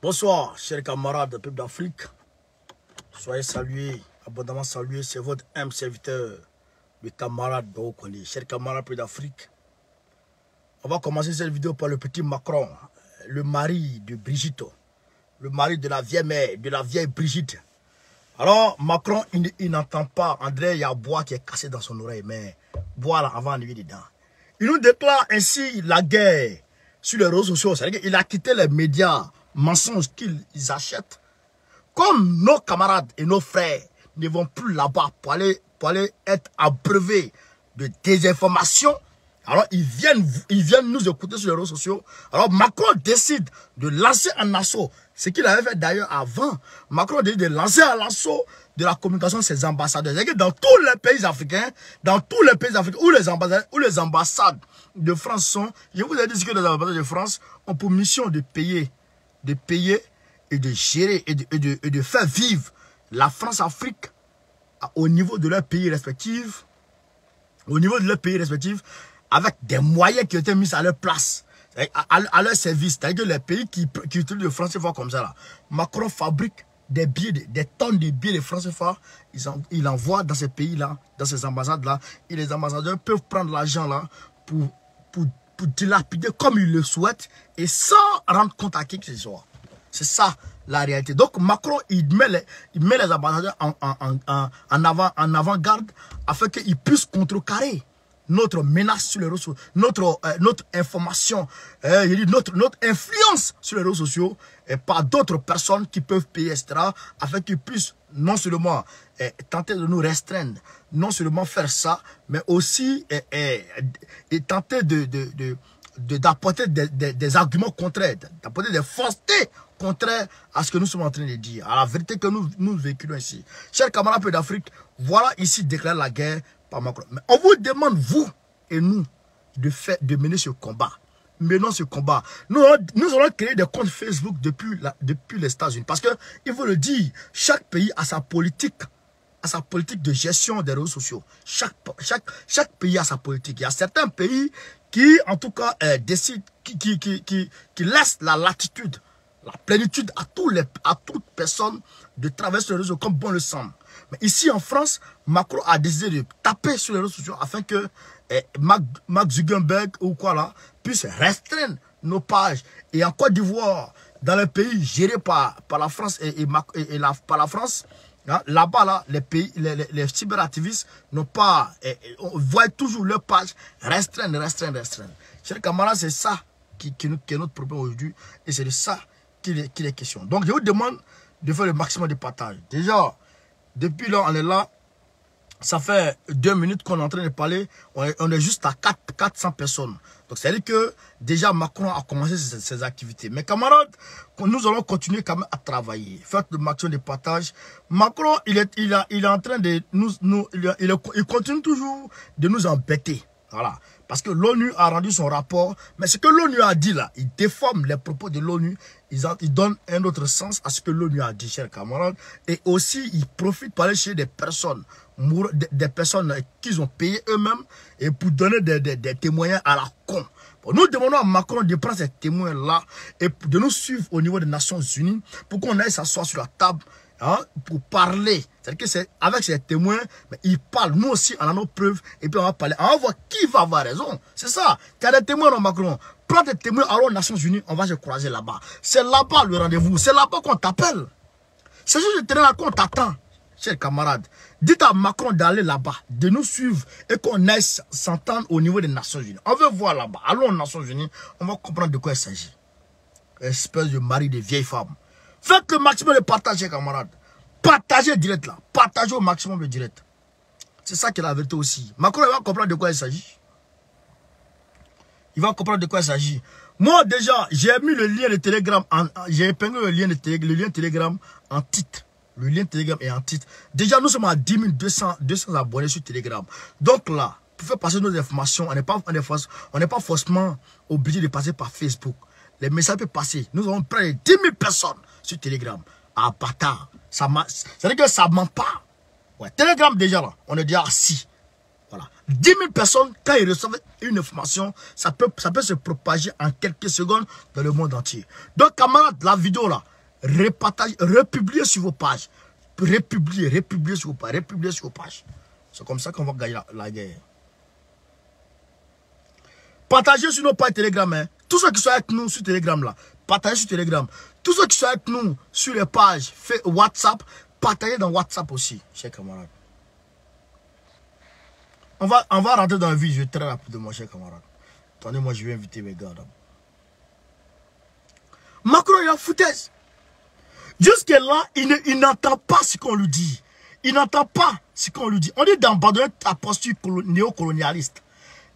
Bonsoir, chers camarades de peuple d'Afrique. Soyez salués, abondamment salués. C'est votre humble serviteur, le camarade Dokoni. Chers camarades peuple d'Afrique, on va commencer cette vidéo par le petit Macron, le mari de Brigitte, le mari de la vieille mère, de la vieille Brigitte. Alors, Macron, il n'entend pas. André, il y a bois qui est cassé dans son oreille, mais bois là, avant de lui dedans. Il nous déclare ainsi la guerre sur les réseaux sociaux. C'est-à-dire qu'il a quitté les médias mensonges qu'ils achètent. Comme nos camarades et nos frères ne vont plus là-bas pour aller être abreuvés de désinformation, alors ils viennent nous écouter sur les réseaux sociaux. Alors Macron décide de lancer un assaut. Ce qu'il avait fait d'ailleurs avant. Macron décide de lancer un assaut de la communication de ses ambassadeurs. C'est-à-dire que dans tous les pays africains, où les ambassades de France sont, je vous ai dit que les ambassades de France ont pour mission de payer et de gérer et de faire vivre la France-Afrique au niveau de leurs pays respectifs, avec des moyens qui ont été mis à leur place, à leur service. C'est-à-dire que les pays qui utilisent le franc CFA comme ça, là, Macron fabrique des tonnes de billets de franc CFA, il envoie dans ces pays-là, dans ces ambassades-là, et les ambassadeurs peuvent prendre l'argent là pour dilapider comme ils le souhaitent et sans rendre compte à qui que ce soit. C'est ça la réalité. Donc Macron, il met les ambassadeurs en avant-garde afin qu'ils puissent contrecarrer notre menace sur les réseaux sociaux, notre information, notre influence sur les réseaux sociaux et par d'autres personnes qui peuvent payer, etc. afin qu'ils puissent non seulement tenter de nous restreindre, non seulement faire ça, mais aussi tenter d'apporter des arguments contraires, d'apporter des faussetés contraires à ce que nous sommes en train de dire, à la vérité que nous véhiculons ici. Chers camarades peu d'Afrique, voilà ici déclarer la guerre par Macron. Mais on vous demande, vous et nous, de mener ce combat. Menons ce combat. Nous allons créer des comptes Facebook depuis les États-Unis. Parce que, il faut le dire, chaque pays a sa politique de gestion des réseaux sociaux. Chaque pays a sa politique. Il y a certains pays qui, en tout cas, décident, qui laissent la latitude, la plénitude à toute personne de traverser les réseaux comme bon le semble. Mais ici en France, Macron a décidé de taper sur les réseaux sociaux afin que Mark Zuckerberg ou quoi là puisse restreindre nos pages. Et en Côte d'Ivoire, dans les pays gérés par la France par la France, hein, là-bas là, les cyberactivistes n'ont pas, on voit toujours leurs pages restreindre. Chers camarades, c'est ça qui est notre problème aujourd'hui et c'est de ça qu'il est question. Donc je vous demande de faire le maximum de partage. Déjà, depuis là, on est là. Ça fait 2 minutes qu'on est en train de parler. On est juste à 400 personnes. Donc, c'est-à-dire que déjà Macron a commencé ses activités. Mes camarades, nous allons continuer quand même à travailler. Faites le maximum de partage. Macron, il est en train de il continue toujours de nous embêter. Voilà. Parce que l'ONU a rendu son rapport. Mais ce que l'ONU a dit là, il déforme les propos de l'ONU. Il donne un autre sens à ce que l'ONU a dit, chers camarades. Et aussi, il profite pour aller chez des personnes qu'ils ont payé eux-mêmes et pour donner des témoignages à la con. Bon, nous demandons à Macron de prendre ces témoins-là et de nous suivre au niveau des Nations Unies pour qu'on aille s'asseoir sur la table. Hein, pour parler, c'est-à-dire que c'est avec ces témoins, mais ils parlent, nous aussi on a nos preuves, et puis on va parler, on va voir qui va avoir raison, c'est ça, tu as des témoins dans Macron, prends des témoins aux Nations Unies, on va se croiser là-bas, c'est là-bas le rendez-vous, c'est là-bas qu'on t'appelle, c'est sur le terrain là qu'on t'attend, chers camarades, dites à Macron d'aller là-bas, de nous suivre, et qu'on aille s'entendre au niveau des Nations Unies, on veut voir là-bas, allons aux Nations Unies, on va comprendre de quoi il s'agit, espèce de mari de vieille femme. Faites le maximum de partager, camarades. Partagez direct là. Partagez au maximum de direct. C'est ça qui est la vérité aussi. Macron, il va comprendre de quoi il s'agit. Il va comprendre de quoi il s'agit. Moi, déjà, j'ai mis le lien de Telegram. J'ai épinglé le lien Telegram en titre. Le lien Telegram est en titre. Déjà, nous sommes à 10 200 abonnés sur Telegram. Donc là, pour faire passer nos informations, on n'est pas forcément obligé de passer par Facebook. Les messages peuvent passer. Nous avons près de 10 000 personnes sur Telegram. Ah, bâtard. C'est-à-dire que ça ne ment pas. Ouais, Telegram, déjà, là, on est déjà assis. Voilà. 10 000 personnes, quand ils reçoivent une information, ça peut se propager en quelques secondes dans le monde entier. Donc, camarades, la vidéo là, republiez sur vos pages. Republiez sur vos pages. C'est comme ça qu'on va gagner la guerre. Partagez sur nos pages Telegram. Hein. Tous ceux qui sont avec nous sur Telegram là, partagez sur Telegram. Tous ceux qui sont avec nous sur les pages WhatsApp, partagez dans WhatsApp aussi, chers camarades. On va rentrer dans le vif très rapidement, chers camarades. Attendez, moi je vais inviter mes gars. Macron, il a foutaise. Jusque-là, il n'entend pas ce qu'on lui dit. Il n'entend pas ce qu'on lui dit. On dit d'abandonner ta posture néocolonialiste.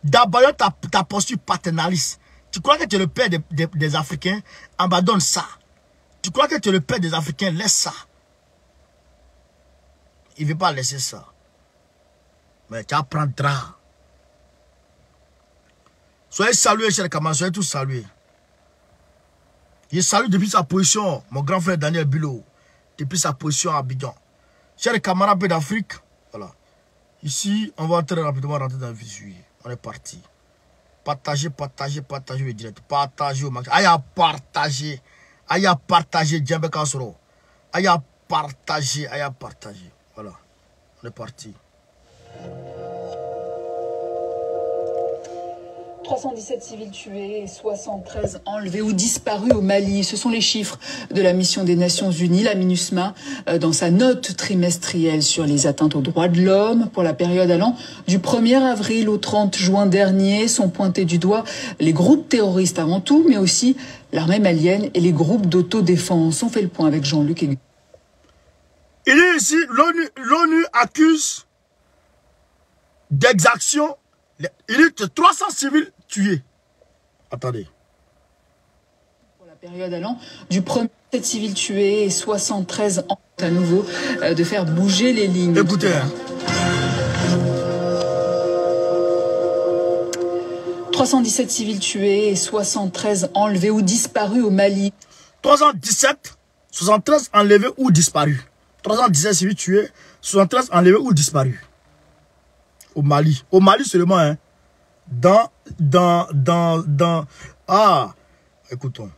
D'abandonner ta posture paternaliste. Tu crois que tu es le père des Africains? Abandonne ça. Tu crois que tu es le père des Africains? Laisse ça. Il ne veut pas laisser ça. Mais tu apprendras. Soyez salués, chers camarades. Soyez tous salués. Je salue depuis sa position, mon grand frère Daniel Bilo. Depuis sa position à Abidjan. Chers camarades d'Afrique, voilà. Ici, on va très rapidement rentrer dans le visuel. On est parti. Partagez le direct. Partagez au maximum. Aïe à partager. Aïe à partager. Djembe Kansoro. Aïe à partager. Voilà. On est parti. 317 civils tués et 73 enlevés ou disparus au Mali. Ce sont les chiffres de la mission des Nations Unies, la MINUSMA, dans sa note trimestrielle sur les atteintes aux droits de l'homme. Pour la période allant du 1er avril au 30 juin dernier, sont pointés du doigt les groupes terroristes avant tout, mais aussi l'armée malienne et les groupes d'autodéfense. On fait le point avec Jean-Luc Aigu. Il est ici, l'ONU accuse d'exactions. Il y a 300 civils tués. Attendez. Pour la période allant du 1er civils tués et 73 ans à nouveau de faire bouger les lignes. Écoutez. 317 civils tués et 73 enlevés ou disparus au Mali. 317, 73 enlevés ou disparus. 317 civils tués, 73 enlevés ou disparus. Au Mali. Au Mali seulement, hein. Ah, écoutons.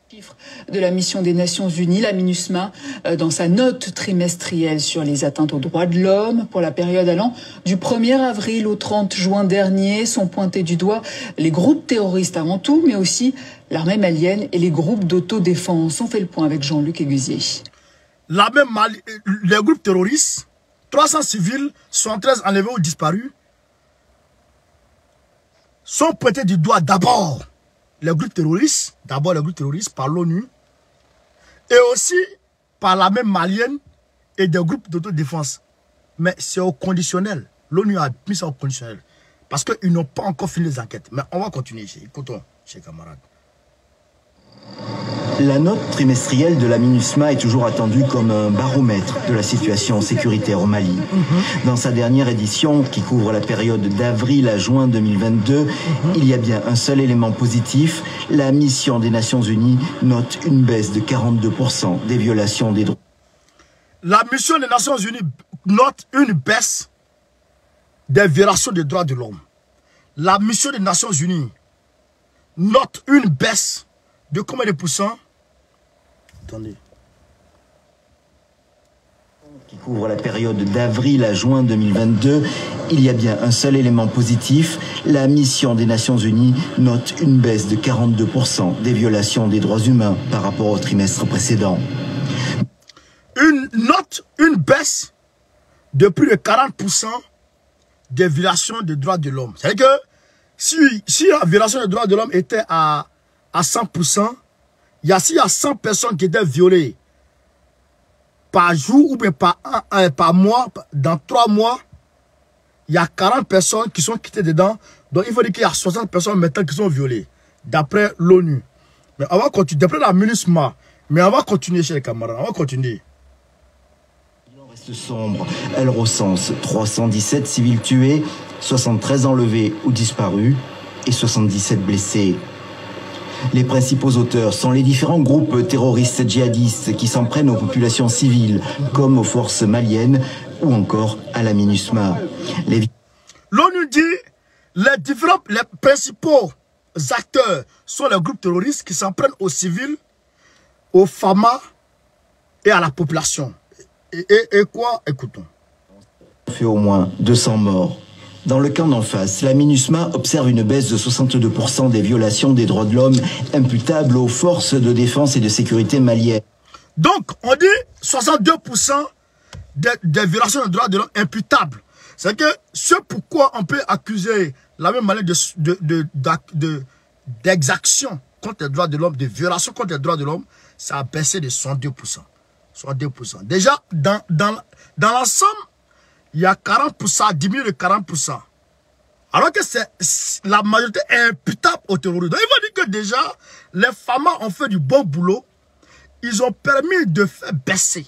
Chiffres de la mission des Nations Unies, la MINUSMA, dans sa note trimestrielle sur les atteintes aux droits de l'homme. Pour la période allant du 1er avril au 30 juin dernier, sont pointés du doigt les groupes terroristes avant tout, mais aussi l'armée malienne et les groupes d'autodéfense. On fait le point avec Jean-Luc Égusier. L'armée malienne, les groupes terroristes, 300 civils, 73 enlevés ou disparus, sont pointés du doigt d'abord les groupes terroristes, par l'ONU, et aussi par l'armée malienne et des groupes d'autodéfense. Mais c'est au conditionnel. L'ONU a mis ça au conditionnel. Parce qu'ils n'ont pas encore fini les enquêtes. Mais on va continuer ici. Écoutons, chers camarades. La note trimestrielle de la MINUSMA est toujours attendue comme un baromètre de la situation sécuritaire au Mali. Dans sa dernière édition, qui couvre la période d'avril à juin 2022, il y a bien un seul élément positif. La mission des Nations Unies note une baisse de 42% des violations des droits. La mission des Nations Unies note une baisse des violations des droits de l'homme. La mission des Nations Unies note une baisse de combien de pourcents? Attendez. Qui couvre la période d'avril à juin 2022, il y a bien un seul élément positif. La mission des Nations Unies note une baisse de 42% des violations des droits humains par rapport au trimestre précédent. Une baisse de plus de 40% des violations des droits de l'homme. C'est-à-dire que si la violation des droits de l'homme était à 100%, s'il y a 100 personnes qui étaient violées par jour ou bien par mois, dans 3 mois, il y a 40 personnes qui sont quittées dedans. Donc il faut dire qu'il y a 60 personnes maintenant qui sont violées, d'après l'ONU. Mais on va continuer, d'après la MINUSMA. Mais on va continuer chez les camarades, on va continuer. Il reste sombre. Elle recense 317 civils tués, 73 enlevés ou disparus et 77 blessés. Les principaux auteurs sont les différents groupes terroristes djihadistes qui s'en prennent aux populations civiles, comme aux forces maliennes ou encore à la MINUSMA. l'ONU dit les principaux acteurs sont les groupes terroristes qui s'en prennent aux civils, aux femmes et à la population. Et quoi? Écoutons. On fait au moins 200 morts. Dans le camp d'en face, la MINUSMA observe une baisse de 62% des violations des droits de l'homme imputables aux forces de défense et de sécurité maliennes. Donc, on dit 62% des violations des droits de l'homme imputables. C'est que ce pourquoi on peut accuser la même manière d'exaction contre les droits de l'homme, de violation contre les droits de l'homme, ça a baissé de 62%. 62%. Déjà, dans l'ensemble, il y a 40%, diminué de 40%. Alors que la majorité est imputable au terrorisme. Donc, il va dire que déjà, les femmes ont fait du bon boulot. Ils ont permis de faire baisser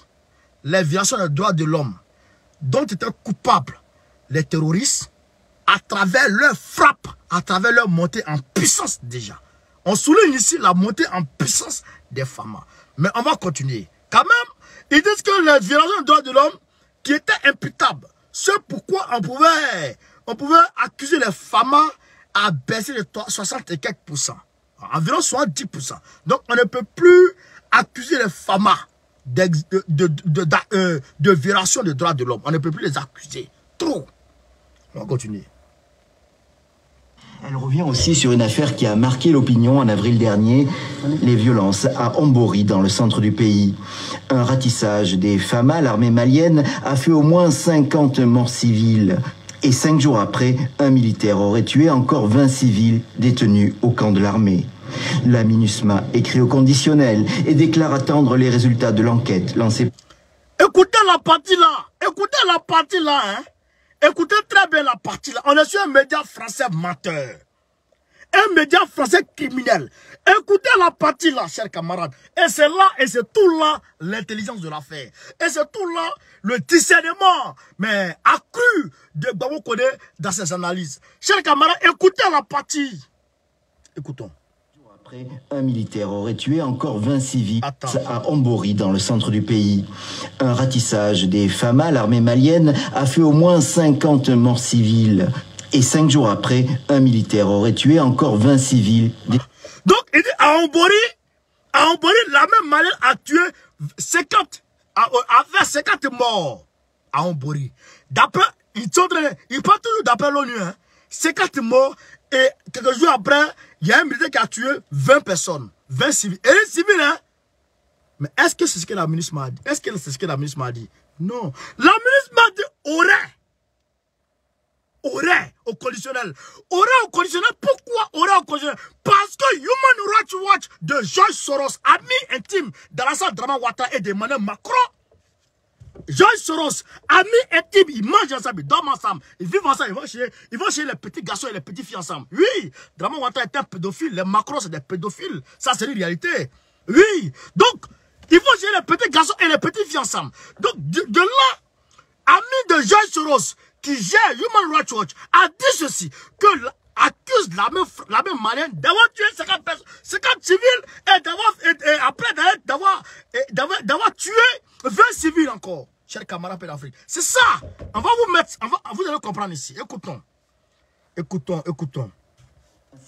les violations des droits de l'homme dont étaient coupables les terroristes à travers leur frappe, à travers leur montée en puissance déjà. On souligne ici la montée en puissance des femmes. Mais on va continuer. Quand même, ils disent que les violations des droits de l'homme qui étaient imputables, c'est pourquoi on pouvait accuser les femmes à baisser de 60 et quelques %. Environ 70%. Donc on ne peut plus accuser les femmes de violation des droits de l'homme. On ne peut plus les accuser. Trop. On va continuer. Elle revient aussi sur une affaire qui a marqué l'opinion en avril dernier, les violences à Ombori, dans le centre du pays. Un ratissage des FAMA, l'armée malienne, a fait au moins 50 morts civiles. Et 5 jours après, un militaire aurait tué encore 20 civils détenus au camp de l'armée. La MINUSMA écrit au conditionnel et déclare attendre les résultats de l'enquête lancée. Écoutez la partie là, hein. Écoutez très bien la partie là. On est sur un média français menteur. Un média français criminel. Écoutez la partie là, chers camarades. Et c'est là, et c'est tout là, l'intelligence de l'affaire. Et c'est tout là, le discernement, mais accru de Gbagbo Kodé dans ses analyses. Chers camarades, écoutez la partie. Écoutons. Après, un militaire aurait tué encore 20 civils à Ombori, dans le centre du pays. Un ratissage des FAMA, l'armée malienne, a fait au moins 50 morts civiles. Et 5 jours après, un militaire aurait tué encore 20 civils. Donc, il dit à Ombori, la même malienne a tué 50 morts à Ombori. D'après, il parle toujours d'après l'ONU, hein. 50 morts. Et quelques jours après, il y a un militaire qui a tué 20 personnes, 20 civils. Et les civils, hein? Mais est-ce que c'est ce que la ministre m'a dit? Est-ce que c'est ce que la ministre m'a dit? Non. La ministre m'a dit aurait au conditionnel. Aurait au conditionnel. Pourquoi aurait au conditionnel? Parce que Human Rights Watch de George Soros, ami intime d'Alassane Dramane Ouattara et d'Emmanuel Macron, George Soros, ami intime, ils mangent ensemble, ils dorment ensemble, ils vivent ensemble, ils vont chez les petits garçons et les petites filles ensemble. Oui, Dramane Ouattara est un pédophile, les Macron c'est des pédophiles, ça c'est une réalité. Oui, donc, ils vont chez les petits garçons et les petites filles ensemble. Donc, de là, ami de George Soros, qui gère Human Rights Watch, a dit ceci, que accuse la même manière d'avoir tué 50 civils et après d'avoir tué 20 civils encore, chers camarades d'Afrique. C'est ça. On va vous mettre, vous allez comprendre ici. Écoutons.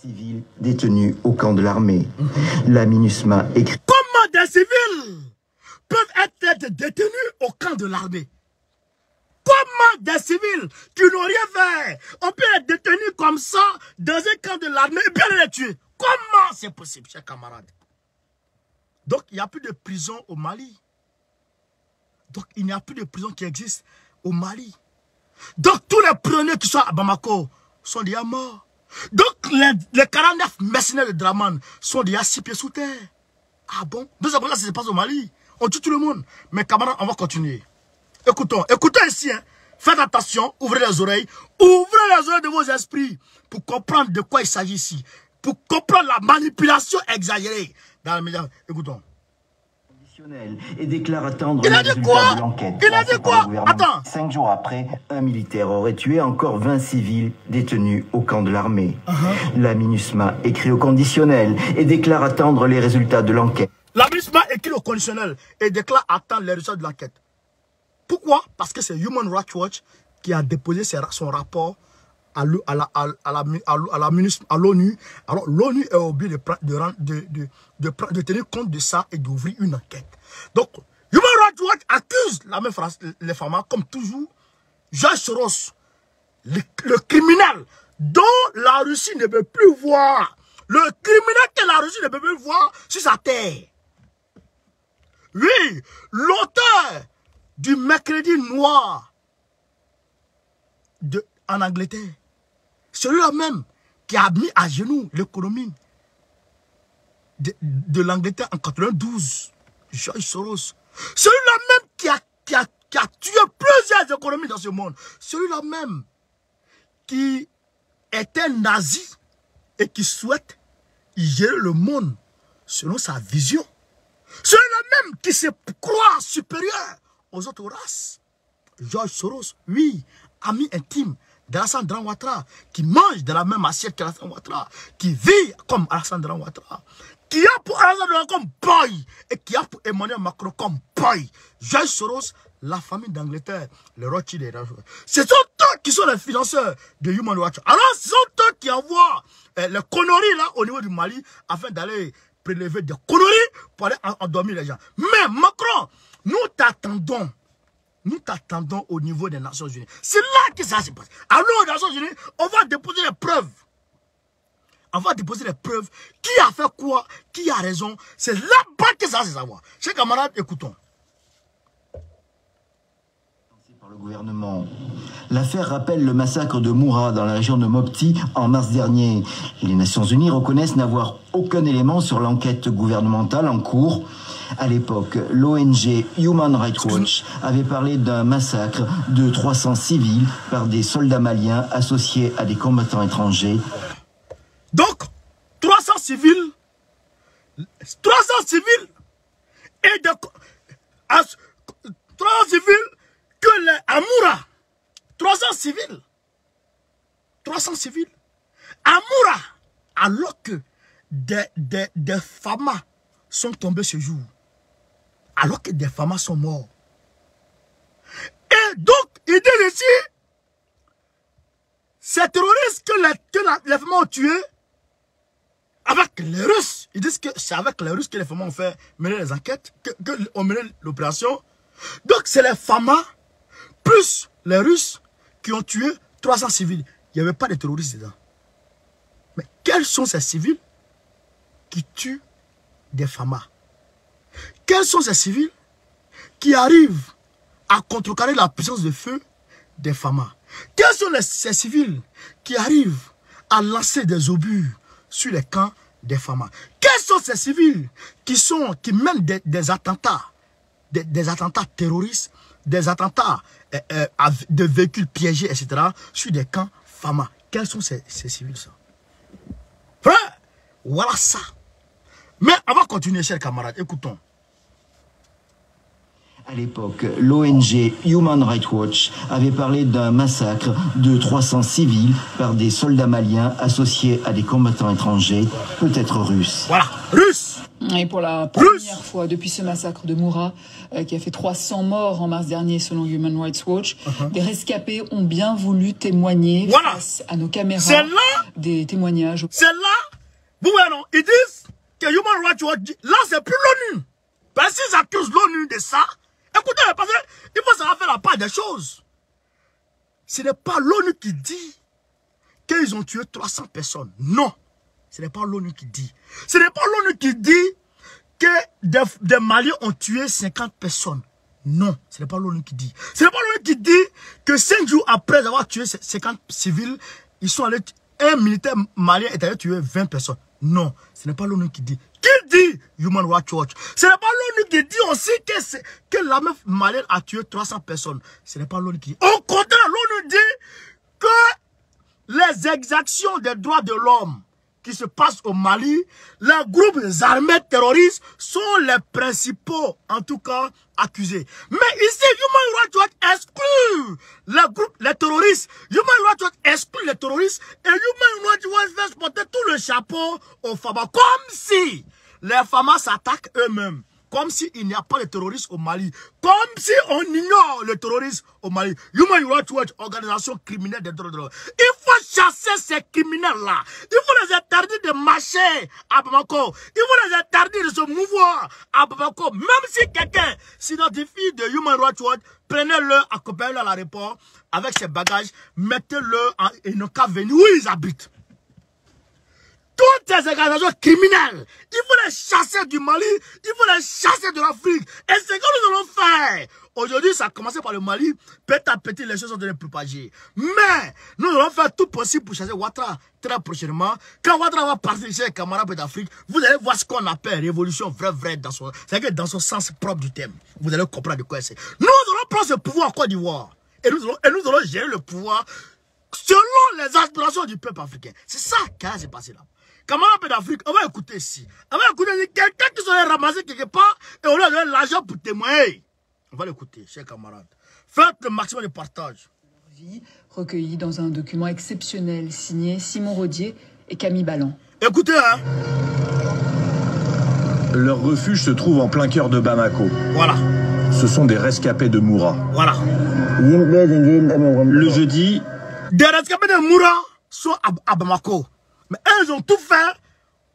Civils détenus au camp de l'armée. La MINUSMA écrit. Comment des civils peuvent être détenus au camp de l'armée? Comment des civils qui n'ont rien fait, on peut être détenus comme ça dans un camp de l'armée et bien les tuer? Comment c'est possible, chers camarades? Donc, il n'y a plus de prison au Mali. Donc, il n'y a plus de prison qui existe au Mali. Donc, tous les prisonniers qui sont à Bamako sont déjà morts. Donc, les 49 mercenaires de Dramane sont déjà 6 pieds sous terre. Ah bon? Donc, c'est pour ça que ça se passe au Mali. On tue tout le monde. Mais camarades, on va continuer. Écoutez ici, hein. Faites attention, ouvrez les oreilles de vos esprits pour comprendre de quoi il s'agit ici. Pour comprendre la manipulation exagérée dans les médias. Écoutons. Et déclare attendre les résultats de l'enquête. Il a dit quoi? Attends. 5 jours après, un militaire aurait tué encore 20 civils détenus au camp de l'armée. La MINUSMA écrit au conditionnel et déclare attendre les résultats de l'enquête. La MINUSMA écrit au conditionnel et déclare attendre les résultats de l'enquête. Pourquoi? Parce que c'est Human Rights Watch qui a déposé son rapport à l'ONU. Alors l'ONU est obligée de tenir compte de ça et d'ouvrir une enquête. Donc, Human Rights Watch accuse la même France, les femmes, comme toujours, George Soros, le criminel dont la Russie ne peut plus voir. Le criminel que la Russie ne peut plus voir sur sa terre. Oui, l'auteur du mercredi noir en Angleterre, celui-là même qui a mis à genoux l'économie de l'Angleterre en 92, George Soros. Celui-là même qui a tué plusieurs économies dans ce monde. Celui-là même qui était nazi et qui souhaite gérer le monde selon sa vision. Celui-là même qui se croit supérieur aux autres races. George Soros, oui, ami intime d'Alassane Dramane Ouattara, qui mange de la même assiette qu'Alassane Ouattara, qui vit comme Alassane Dramane Ouattara, qui a pour Alassane Dramane comme boy et qui a pour Emmanuel Macron comme boy. George Soros, la famille d'Angleterre, les Rothschild et ce sont eux qui sont les financeurs de Human Rights Watch. Alors, ce sont eux qui envoient les conneries là au niveau du Mali afin d'aller prélever des conneries pour aller endormir les gens. Mais Macron, nous t'attendons. Nous t'attendons au niveau des Nations Unies. C'est là que ça se passe. Alors, aux Nations Unies, on va déposer les preuves. On va déposer les preuves. Qui a fait quoi? Qui a raison? C'est là-bas que ça se savoir. Chers camarades, écoutons. Par le gouvernement. L'affaire rappelle le massacre de Moura dans la région de Mopti en mars dernier. Les Nations Unies reconnaissent n'avoir aucun élément sur l'enquête gouvernementale en cours. À l'époque, l'ONG Human Rights Watch avait parlé d'un massacre de 300 civils par des soldats maliens associés à des combattants étrangers. Donc, 300 civils et de 300 civils que les Amoura, 300 civils, Amoura, alors que des femmes sont tombées ce jour, alors que des femmes sont mortes. Et donc, il dit ici, ces terroristes que les femmes ont tués, avec les Russes, ils disent que c'est avec les Russes que les femmes ont fait mener les enquêtes, ont mené l'opération. Donc, c'est les femmes plus les Russes qui ont tué 300 civils. Il n'y avait pas de terroristes dedans. Mais quels sont ces civils qui tuent des femmes? Quels sont ces civils qui arrivent à contrecarrer la puissance de feu des femmes? Quels sont ces civils qui arrivent à lancer des obus sur les camps des femmes? Quels sont ces civils qui mènent des attentats, des attentats terroristes, des attentats de véhicules piégés, etc., sur des camps femmes? Quels sont ces civils, ça? Frère, voilà ça. Mais on va continuer, chers camarades, écoutons. À l'époque, l'ONG Human Rights Watch avait parlé d'un massacre de 300 civils par des soldats maliens associés à des combattants étrangers, peut-être russes. Voilà, russes. Et pour la première fois depuis ce massacre de Moura, qui a fait 300 morts en mars dernier selon Human Rights Watch, des rescapés ont bien voulu témoigner face à nos caméras. C'est là, des témoignages. C'est là, vous voyez non, ils disent que Human Rights Watch dit, là c'est plus l'ONU. Parce qu'ils accusent l'ONU de ça. Écoutez, parce qu'il faut savoir faire la part des choses. Ce n'est pas l'ONU qui dit qu'ils ont tué 300 personnes. Non. Ce n'est pas l'ONU qui dit. Ce n'est pas l'ONU qui dit que des Maliens ont tué 50 personnes. Non. Ce n'est pas l'ONU qui dit. Ce n'est pas l'ONU qui dit que 5 jours après avoir tué 50 civils, ils sont allés, un militaire malien est allé tuer 20 personnes. Non. Ce n'est pas l'ONU qui dit. Qui dit Human Rights Watch? Ce n'est pas l'ONU qui dit aussi que la meuf malienne a tué 300 personnes. Ce n'est pas l'ONU qui dit. Au contraire, l'ONU dit que les exactions des droits de l'homme qui se passent au Mali, les groupes armés terroristes sont les principaux, en tout cas, accusés. Mais ici, Human Rights Watch exclut les terroristes. Human Rights Watch exclut les terroristes et Human Rights Watch fait porter tout le chapeau aux femmes. Comme si les femmes s'attaquent eux-mêmes. comme s'il n'y a pas de terroristes au Mali, comme si on ignore le terrorisme au Mali. Human Rights Watch, organisation criminelle des droits de l'homme. Il faut chasser ces criminels-là. Il faut les interdire de marcher à Bamako. Il faut les interdire de se mouvoir à Bamako. Même si quelqu'un s'identifie de Human Rights Watch, prenez-le, accompagnez-le à l'aéroport avec ses bagages, mettez-le en une qu'à venir où ils habitent. Toutes ces organisations criminelles, il faut les chasser du Mali, il faut les chasser de l'Afrique. Et c'est ce que nous allons faire. Aujourd'hui, ça a commencé par le Mali. Petit à petit, les choses sont en train de propager. Mais, nous allons faire tout possible pour chasser Ouattara très prochainement. Quand Ouattara va partir chez les camarades d'Afrique, vous allez voir ce qu'on appelle révolution vraie dans son, c'est-à-dire dans son sens propre du thème. Vous allez comprendre de quoi c'est. Nous allons prendre ce pouvoir en Côte d'Ivoire. Et nous allons gérer le pouvoir selon les aspirations du peuple africain. C'est ça qui s'est passé là. Camarades d'Afrique, on va écouter ici. On va écouter quelqu'un qui serait ramassé quelque part et on lui a donné l'argent pour témoigner. On va l'écouter, chers camarades. Faites le maximum de partage. Recueilli dans un document exceptionnel signé Simon Rodier et Camille Ballan. Écoutez, hein. Leur refuge se trouve en plein cœur de Bamako. Voilà. Ce sont des rescapés de Moura. Voilà. Le jeudi... Des rescapés de Moura sont à Bamako. Mais eux, ils ont tout fait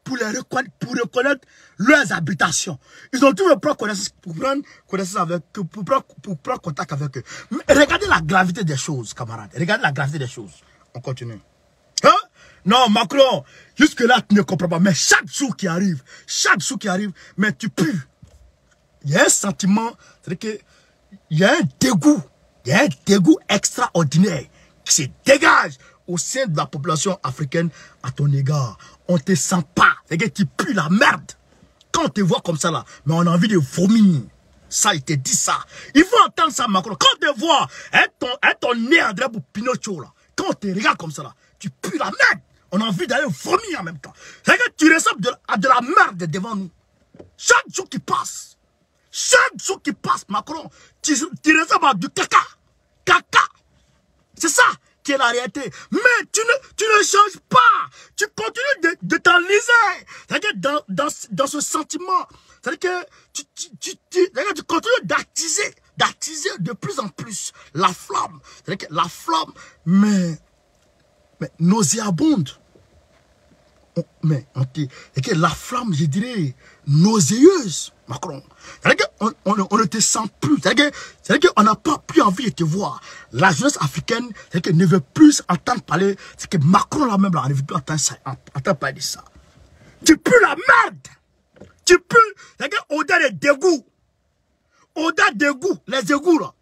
pour reconnaître leurs habitations. Ils ont tout fait pour prendre connaissance avec eux, pour prendre contact avec eux. Mais regardez la gravité des choses, camarades. Regardez la gravité des choses. On continue. Hein? Non, Macron, jusque-là, tu ne comprends pas. Mais chaque jour qui arrive, mais tu pues. Il y a un sentiment, c'est-à-dire qu'il y a un dégoût extraordinaire qui se dégage au sein de la population africaine à ton égard. On ne te sent pas. C'est-à-dire que tu pues la merde. Quand on te voit comme ça là, mais on a envie de vomir. Ça, il te dit ça. Il faut entendre ça, Macron. Quand on te voit, ton nez André pour Pinocchio là, quand on te regarde comme ça là, tu pues la merde. On a envie d'aller vomir en même temps. C'est-à-dire que tu ressembles de la merde devant nous. Chaque jour qui passe, Macron, tu ressembles à du caca. Caca. C'est ça qui est la réalité. Mais tu ne changes pas. Tu continues de t'enliser. C'est-à-dire dans ce sentiment, c'est-à-dire que tu continues d'attiser de plus en plus la flamme. C'est-à-dire que la flamme, mais nauséabonde. C'est-à-dire que la flamme, je dirais, nauséeuse, Macron. C'est-à-dire qu'on ne te sent plus. C'est-à-dire qu'on n'a pas plus envie de te voir. La jeunesse africaine, c'est-à-dire qu'elle ne veut plus entendre parler. C'est que Macron là-même, là, ne veut plus entendre parler de ça. Tu pues la merde. Tu pues. C'est-à-dire qu'au-delà des dégoûts. Au-delà des égouts, les égouts là,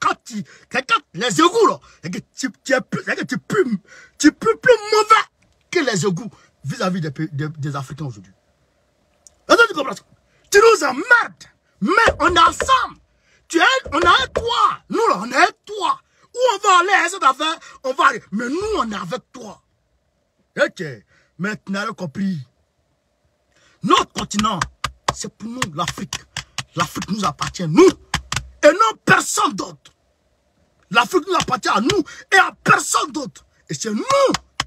les égouts là, tu pues plus mauvais que les égouts vis-à-vis des Africains aujourd'hui. Tu nous emmerdes, mais on est ensemble. On a un toit. Nous là, on a un toit. Où on va aller à cette affaire, on va aller. Mais nous, on est avec toi. Ok, mais tu n'as rien compris. Notre continent, c'est pour nous, l'Afrique. L'Afrique nous appartient, nous. Et non personne d'autre. L'Afrique nous appartient à nous et à personne d'autre. Et c'est nous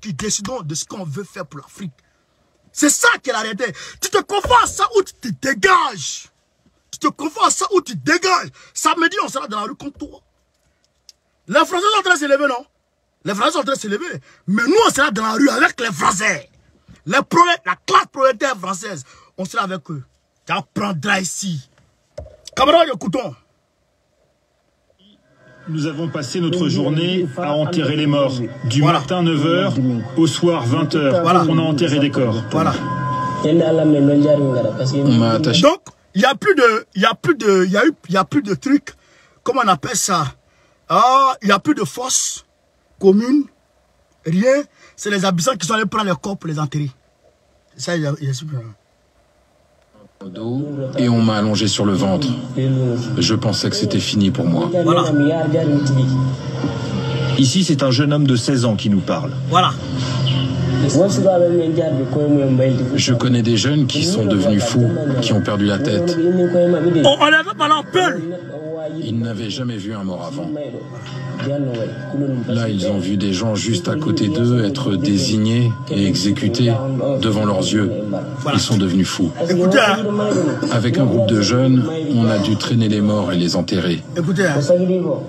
qui décidons de ce qu'on veut faire pour l'Afrique. C'est ça qui est la réalité. Tu te confonds à ça ou tu te dégages. Samedi, on sera dans la rue contre toi. Les Français sont en train de s'élever, non? Les Français sont en train de s'élever. Mais nous, on sera dans la rue avec les Français. La classe prolétaire française, on sera avec eux. Tu apprendras ici. Camarades, écoutons. Nous avons passé notre journée à enterrer les morts. Du matin 9h au soir 20h. Voilà. On a enterré des corps. Voilà. On m'a attaché. Donc, il n'y a plus de trucs. Comment on appelle ça? Il n'y a plus de fosse commune. Rien. C'est les habitants qui sont allés prendre les corps pour les enterrer. Ça, il y a super. Et on m'a allongé sur le ventre. Je pensais que c'était fini pour moi. Voilà. Ici, c'est un jeune homme de 16 ans qui nous parle. Voilà. Je connais des jeunes qui sont devenus fous, qui ont perdu la tête. On avait parlé en peur. Ils n'avaient jamais vu un mort avant. Là, ils ont vu des gens juste à côté d'eux être désignés et exécutés devant leurs yeux. Ils sont devenus fous. Écoutez, hein. Avec un groupe de jeunes, on a dû traîner les morts et les enterrer. Écoutez, hein.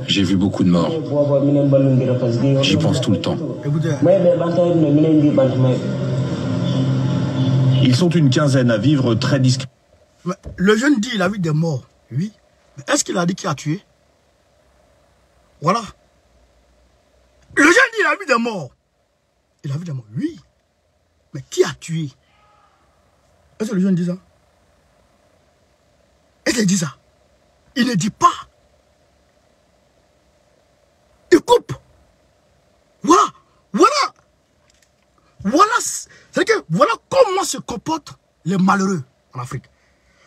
J'ai vu beaucoup de morts. J'y pense tout le temps. Écoutez. Ils sont une quinzaine à vivre très discrètement. Le jeune dit il a vu des morts. Oui. Mais est-ce qu'il a dit qui a tué? Voilà. Le jeune dit il a vu des morts. Il a vu des morts. Oui. Mais qui a tué? Est-ce que le jeune dit ça? Est-ce qu'il dit ça? Il ne dit pas. Il coupe. Voilà. Voilà. Voilà. C'est que voilà comment se comportent les malheureux en Afrique.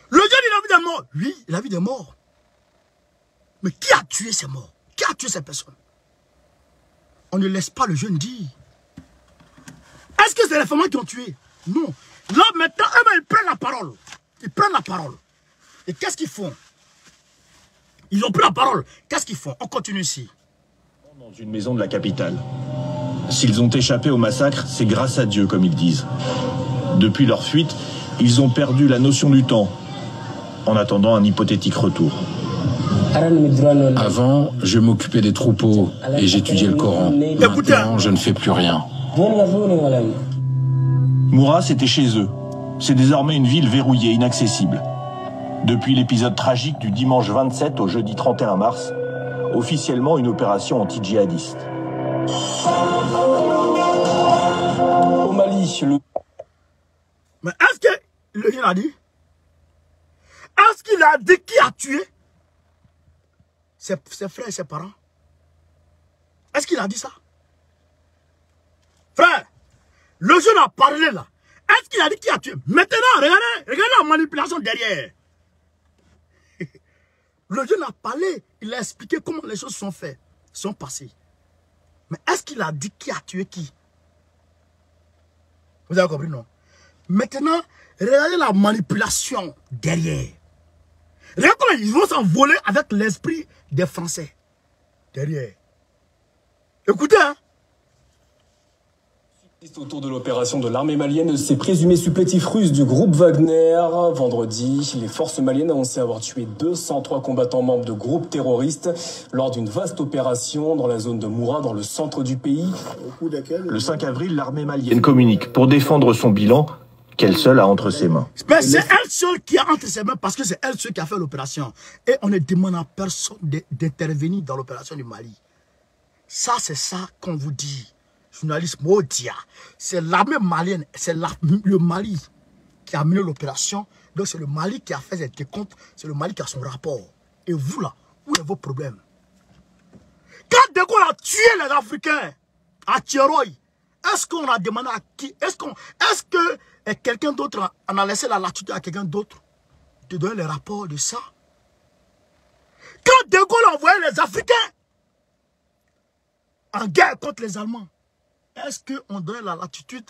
Le jeune, il a vu des morts. Oui, il a vu des morts. Mais qui a tué ces morts? Qui a tué ces personnes? On ne laisse pas le jeune dire. Est-ce que c'est les femmes qui ont tué? Non. Là, maintenant, ils prennent la parole. Ils prennent la parole. Et qu'est-ce qu'ils font? Ils ont pris la parole. Qu'est-ce qu'ils font? On continue ici. Dans une maison de la capitale. S'ils ont échappé au massacre, c'est grâce à Dieu, comme ils disent. Depuis leur fuite, ils ont perdu la notion du temps, en attendant un hypothétique retour. Avant, je m'occupais des troupeaux et j'étudiais le Coran. Maintenant, je ne fais plus rien. Moura, c'était chez eux. C'est désormais une ville verrouillée, inaccessible. Depuis l'épisode tragique du dimanche 27 au jeudi 31 mars, officiellement une opération anti-djihadiste. Au Mali, Mais est-ce que le jeune a dit? Est-ce qu'il a dit qui a tué ses frères et ses parents? Est-ce qu'il a dit ça? Frère, le jeune a parlé là. Est-ce qu'il a dit qui a tué? Maintenant, regardez la manipulation derrière. Le jeune a parlé, il a expliqué comment les choses sont faites, sont passées. Mais est-ce qu'il a dit qui a tué qui? Vous avez compris, non? Maintenant, regardez la manipulation derrière. Regardez comment ils vont s'envoler avec l'esprit des Français. Derrière. Écoutez, hein. Autour de l'opération de l'armée malienne, ces présumés supplétifs russes du groupe Wagner. Vendredi, les forces maliennes ont annoncé avoir tué 203 combattants membres de groupes terroristes lors d'une vaste opération dans la zone de Moura, dans le centre du pays. Le 5 avril, l'armée malienne communique pour défendre son bilan qu'elle seule a entre ses mains. Mais c'est elle seule qui a entre ses mains parce que c'est elle seule qui a fait l'opération. Et on ne demande à personne d'intervenir dans l'opération du Mali. Ça, c'est ça qu'on vous dit. Journaliste Modia, c'est l'armée malienne, c'est le Mali qui a mené l'opération. Donc c'est le Mali qui a fait ses décomptes, c'est le Mali qui a son rapport. Et vous là, où est vos problèmes? Quand De Gaulle a tué les Africains à Tcheroy, est-ce qu'on a demandé à qui? Est-ce que quelqu'un d'autre en a laissé la latitude à quelqu'un d'autre de donner les rapports de ça? Quand De Gaulle envoyait les Africains en guerre contre les Allemands, est-ce qu'on donne la latitude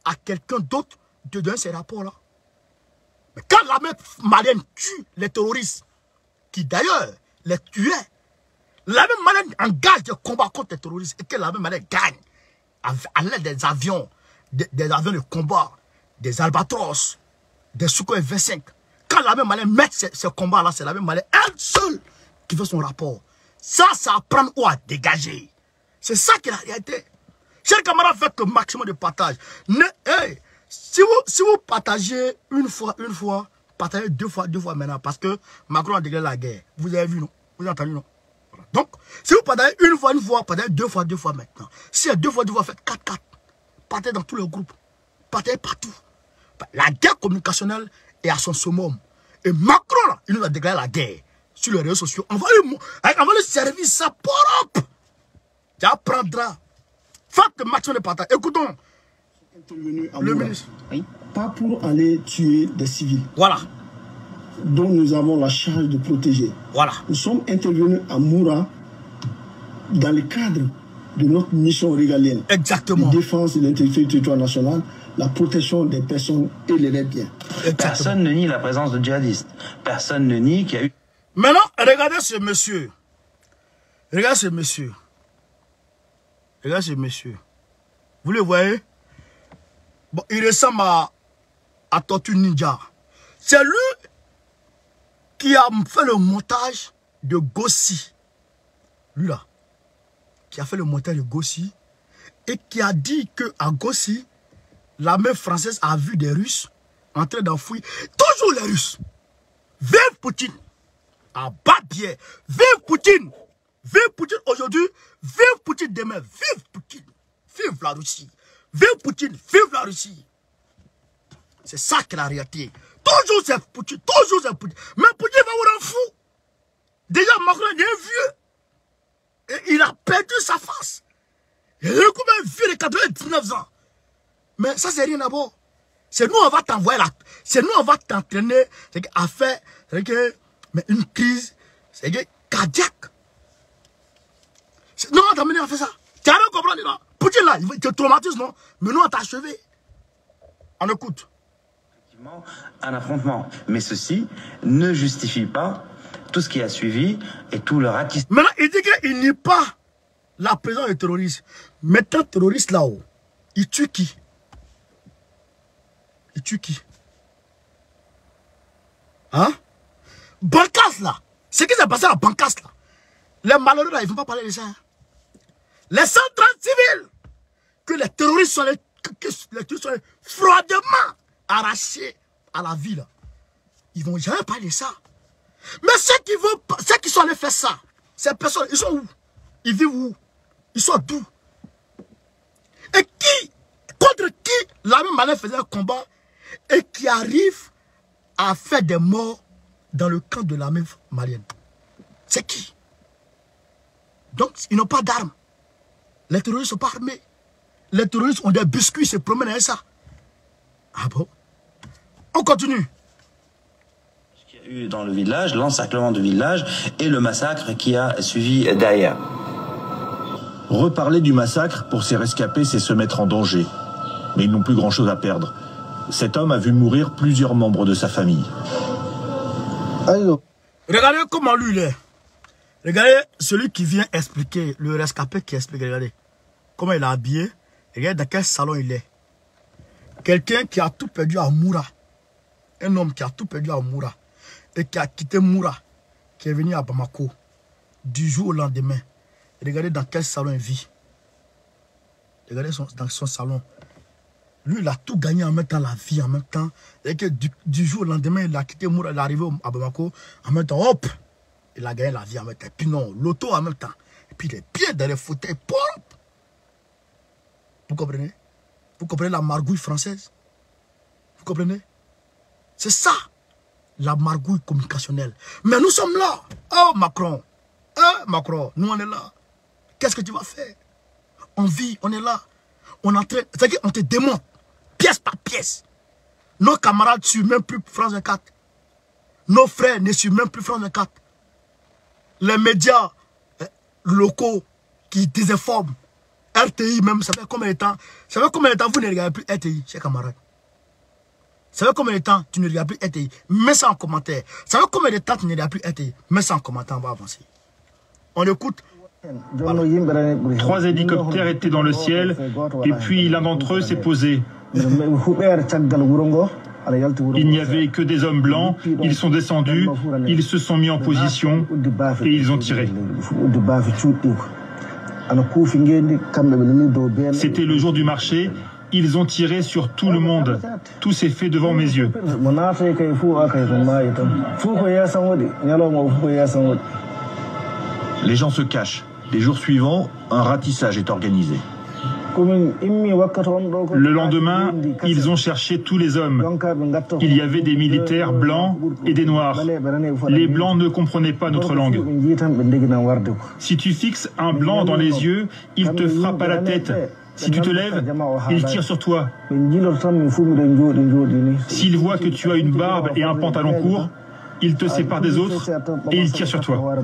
à quelqu'un d'autre de donner ces rapports-là? Mais quand l'armée malienne tue les terroristes, qui d'ailleurs les tuaient, l'armée malienne engage des combats contre les terroristes et que l'armée malienne gagne à l'aide des avions, des avions de combat, des albatros, des Sukhoi 25. Quand l'armée malienne met ces combats-là, c'est l'armée malienne elle seule qui fait son rapport. Ça apprend où à dégager. C'est ça qui est la réalité. Chers camarades, faites le maximum de partage. Si vous partagez une fois, partagez deux fois maintenant. Parce que Macron a déclaré la guerre. Vous avez vu, non? Vous avez entendu, non? Voilà. Donc, si vous partagez une fois, partagez deux fois maintenant. Si c'est deux fois, faites 4-4. Partagez dans tous les groupes. Partagez partout. La guerre communicationnelle est à son summum. Et Macron, là, il nous a déclaré la guerre sur les réseaux sociaux. On va lui servir ça propre. Tu apprendras. Faites le maximum de partage. Écoutons le ministre. Oui. Pas pour aller tuer des civils. Voilà. Dont nous avons la charge de protéger. Voilà. Nous sommes intervenus à Moura dans le cadre de notre mission régalienne. Exactement. La défense de l'intégrité du territoire national, la protection des personnes et les biens. Personne ne nie la présence de djihadistes. Personne ne nie qu'il y a eu... Maintenant, regardez ce monsieur. Regardez ce monsieur. Regardez ce monsieur. Vous le voyez? Bon, il ressemble à Tortue Ninja. C'est lui qui a fait le montage de Gossi. Lui là. Qui a fait le montage de Gossi. Et qui a dit qu'à Gossi, l'armée française a vu des Russes en train d'enfouir. Toujours les Russes. Vive Poutine. Ah, bas bien. Vive Poutine. Vive Poutine aujourd'hui. Vive Poutine demain. Vive Poutine. Vive la Russie. Vive Poutine. Vive la Russie. C'est ça qui est la réalité. Toujours c'est Poutine. Toujours c'est Poutine. Mais Poutine va vous rendre fou. Déjà, Macron est un vieux. Et il a perdu sa face. Il est comme un vieux de 99 ans. Mais ça, c'est rien d'abord. C'est nous, on va t'envoyer là. C'est nous, on va t'entraîner à faire mais une crise cardiaque. Nous, on va t'amener à faire ça. Tu as rien compris, non? Poutine là, il te traumatise, non? Mais nous, on t'a achevé. On écoute. Un affrontement. Mais ceci ne justifie pas tout ce qui a suivi et tout le racisme. Maintenant, il dit qu'il n'y a pas la présence des terroristes. Maintenant, terroristes là-haut, ils tuent qui? Ils tuent qui? Hein? Bancasse là. Ce qui s'est passé à Bancasse là. Les malheureux là, ils ne vont pas parler de ça. Hein? Les centrales civiles. Que les terroristes soient froidement arrachés à la vie là. Ils ne vont jamais parler de ça. Mais ceux qui sont allés faire ça, ces personnes, ils sont où? Ils vivent où? Ils sont d'où? Et qui, contre qui la même manière faisait un combat et qui arrive à faire des morts dans le camp de l'armée malienne? C'est qui? Donc, ils n'ont pas d'armes. Les terroristes ne sont pas armés. Les terroristes ont des biscuits, ils se promènent avec ça. Ah bon? On continue. Ce qu'il y a eu dans le village, l'ensaclement du village et le massacre qui a suivi derrière. Reparler du massacre pour ces rescapés, c'est se mettre en danger. Mais ils n'ont plus grand-chose à perdre. Cet homme a vu mourir plusieurs membres de sa famille. Regardez comment lui il est. Regardez celui qui vient expliquer, le rescapé qui explique, regardez. Comment il est habillé. Regardez dans quel salon il est. Quelqu'un qui a tout perdu à Moura. Un homme qui a tout perdu à Moura. Et qui a quitté Moura. Qui est venu à Bamako. Du jour au lendemain. Regardez dans quel salon il vit. Regardez dans son salon. Lui, il a tout gagné en même temps, la vie en même temps. Et que du jour au lendemain, il a quitté Moura, il est arrivé à Bamako. En même temps, hop, il a gagné la vie en même temps. Et puis non, l'auto en même temps. Et puis il est bien dans les fauteuils. Vous comprenez? Vous comprenez la margouille française? Vous comprenez? C'est ça, la margouille communicationnelle. Mais nous sommes là. Oh, Macron. Macron, nous on est là. Qu'est-ce que tu vas faire? On vit, on est là. On entraîne. C'est-à-dire qu'on te démonte, pièce par pièce. Nos camarades ne suivent même plus France 24. Nos frères ne suivent même plus France 24. Les médias locaux qui désinforment. RTI même, ça fait combien de temps? Ça fait combien de temps vous ne regardez plus RTI, chers camarades? Ça fait combien de temps tu ne regardes plus RTI? Mets ça en commentaire. Ça fait combien de temps tu ne regardes plus RTI? Mets ça en commentaire, on va avancer. On écoute. Voilà. 3 hélicoptères étaient dans le ciel et puis l'un d'entre eux s'est posé. Il n'y avait que des hommes blancs, ils sont descendus, ils se sont mis en position et ils ont tiré. C'était le jour du marché, ils ont tiré sur tout le monde. Tout s'est fait devant mes yeux. Les gens se cachent. Les jours suivants, un ratissage est organisé. Le lendemain, ils ont cherché tous les hommes. Il y avait des militaires blancs et des noirs. Les blancs ne comprenaient pas notre langue. Si tu fixes un blanc dans les yeux, il te frappe à la tête. Si tu te lèves, il tire sur toi. S'il voit que tu as une barbe et un pantalon court, il te sépare des autres et il tire sur toi.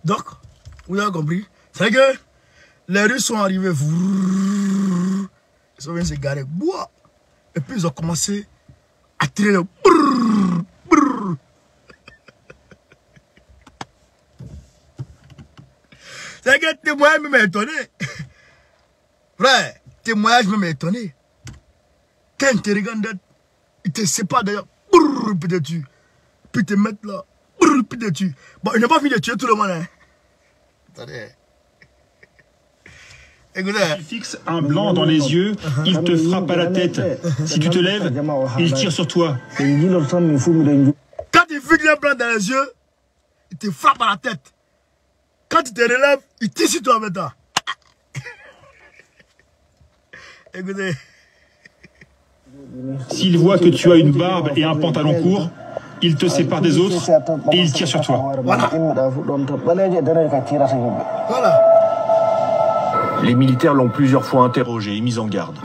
Donc, vous avez compris? C'est que les Russes sont arrivés. Ils sont venus se garer. Et puis ils ont commencé à tirer le. C'est que tes moyens me m'étonné. Frère, tes moyens me m'étonné. Quand ils te regardent, ils te séparent d'ailleurs. Puis te tuent. Puis te mettent là. Puis te tuent. Bon, il n'a pas fini de tuer tout le monde. Hein. Attendez. Écoutez. Si tu fixes un blanc dans les yeux, il te frappe à la tête. Si tu te lèves, il tire sur toi. Quand il fixe un blanc dans les yeux, il te frappe à la tête. Quand tu te relèves, il tire sur toi maintenant. Écoutez. S'il voit que tu as une barbe et un pantalon court, il te sépare des autres et il tire sur toi. Voilà. Les militaires l'ont plusieurs fois interrogé et mis en garde.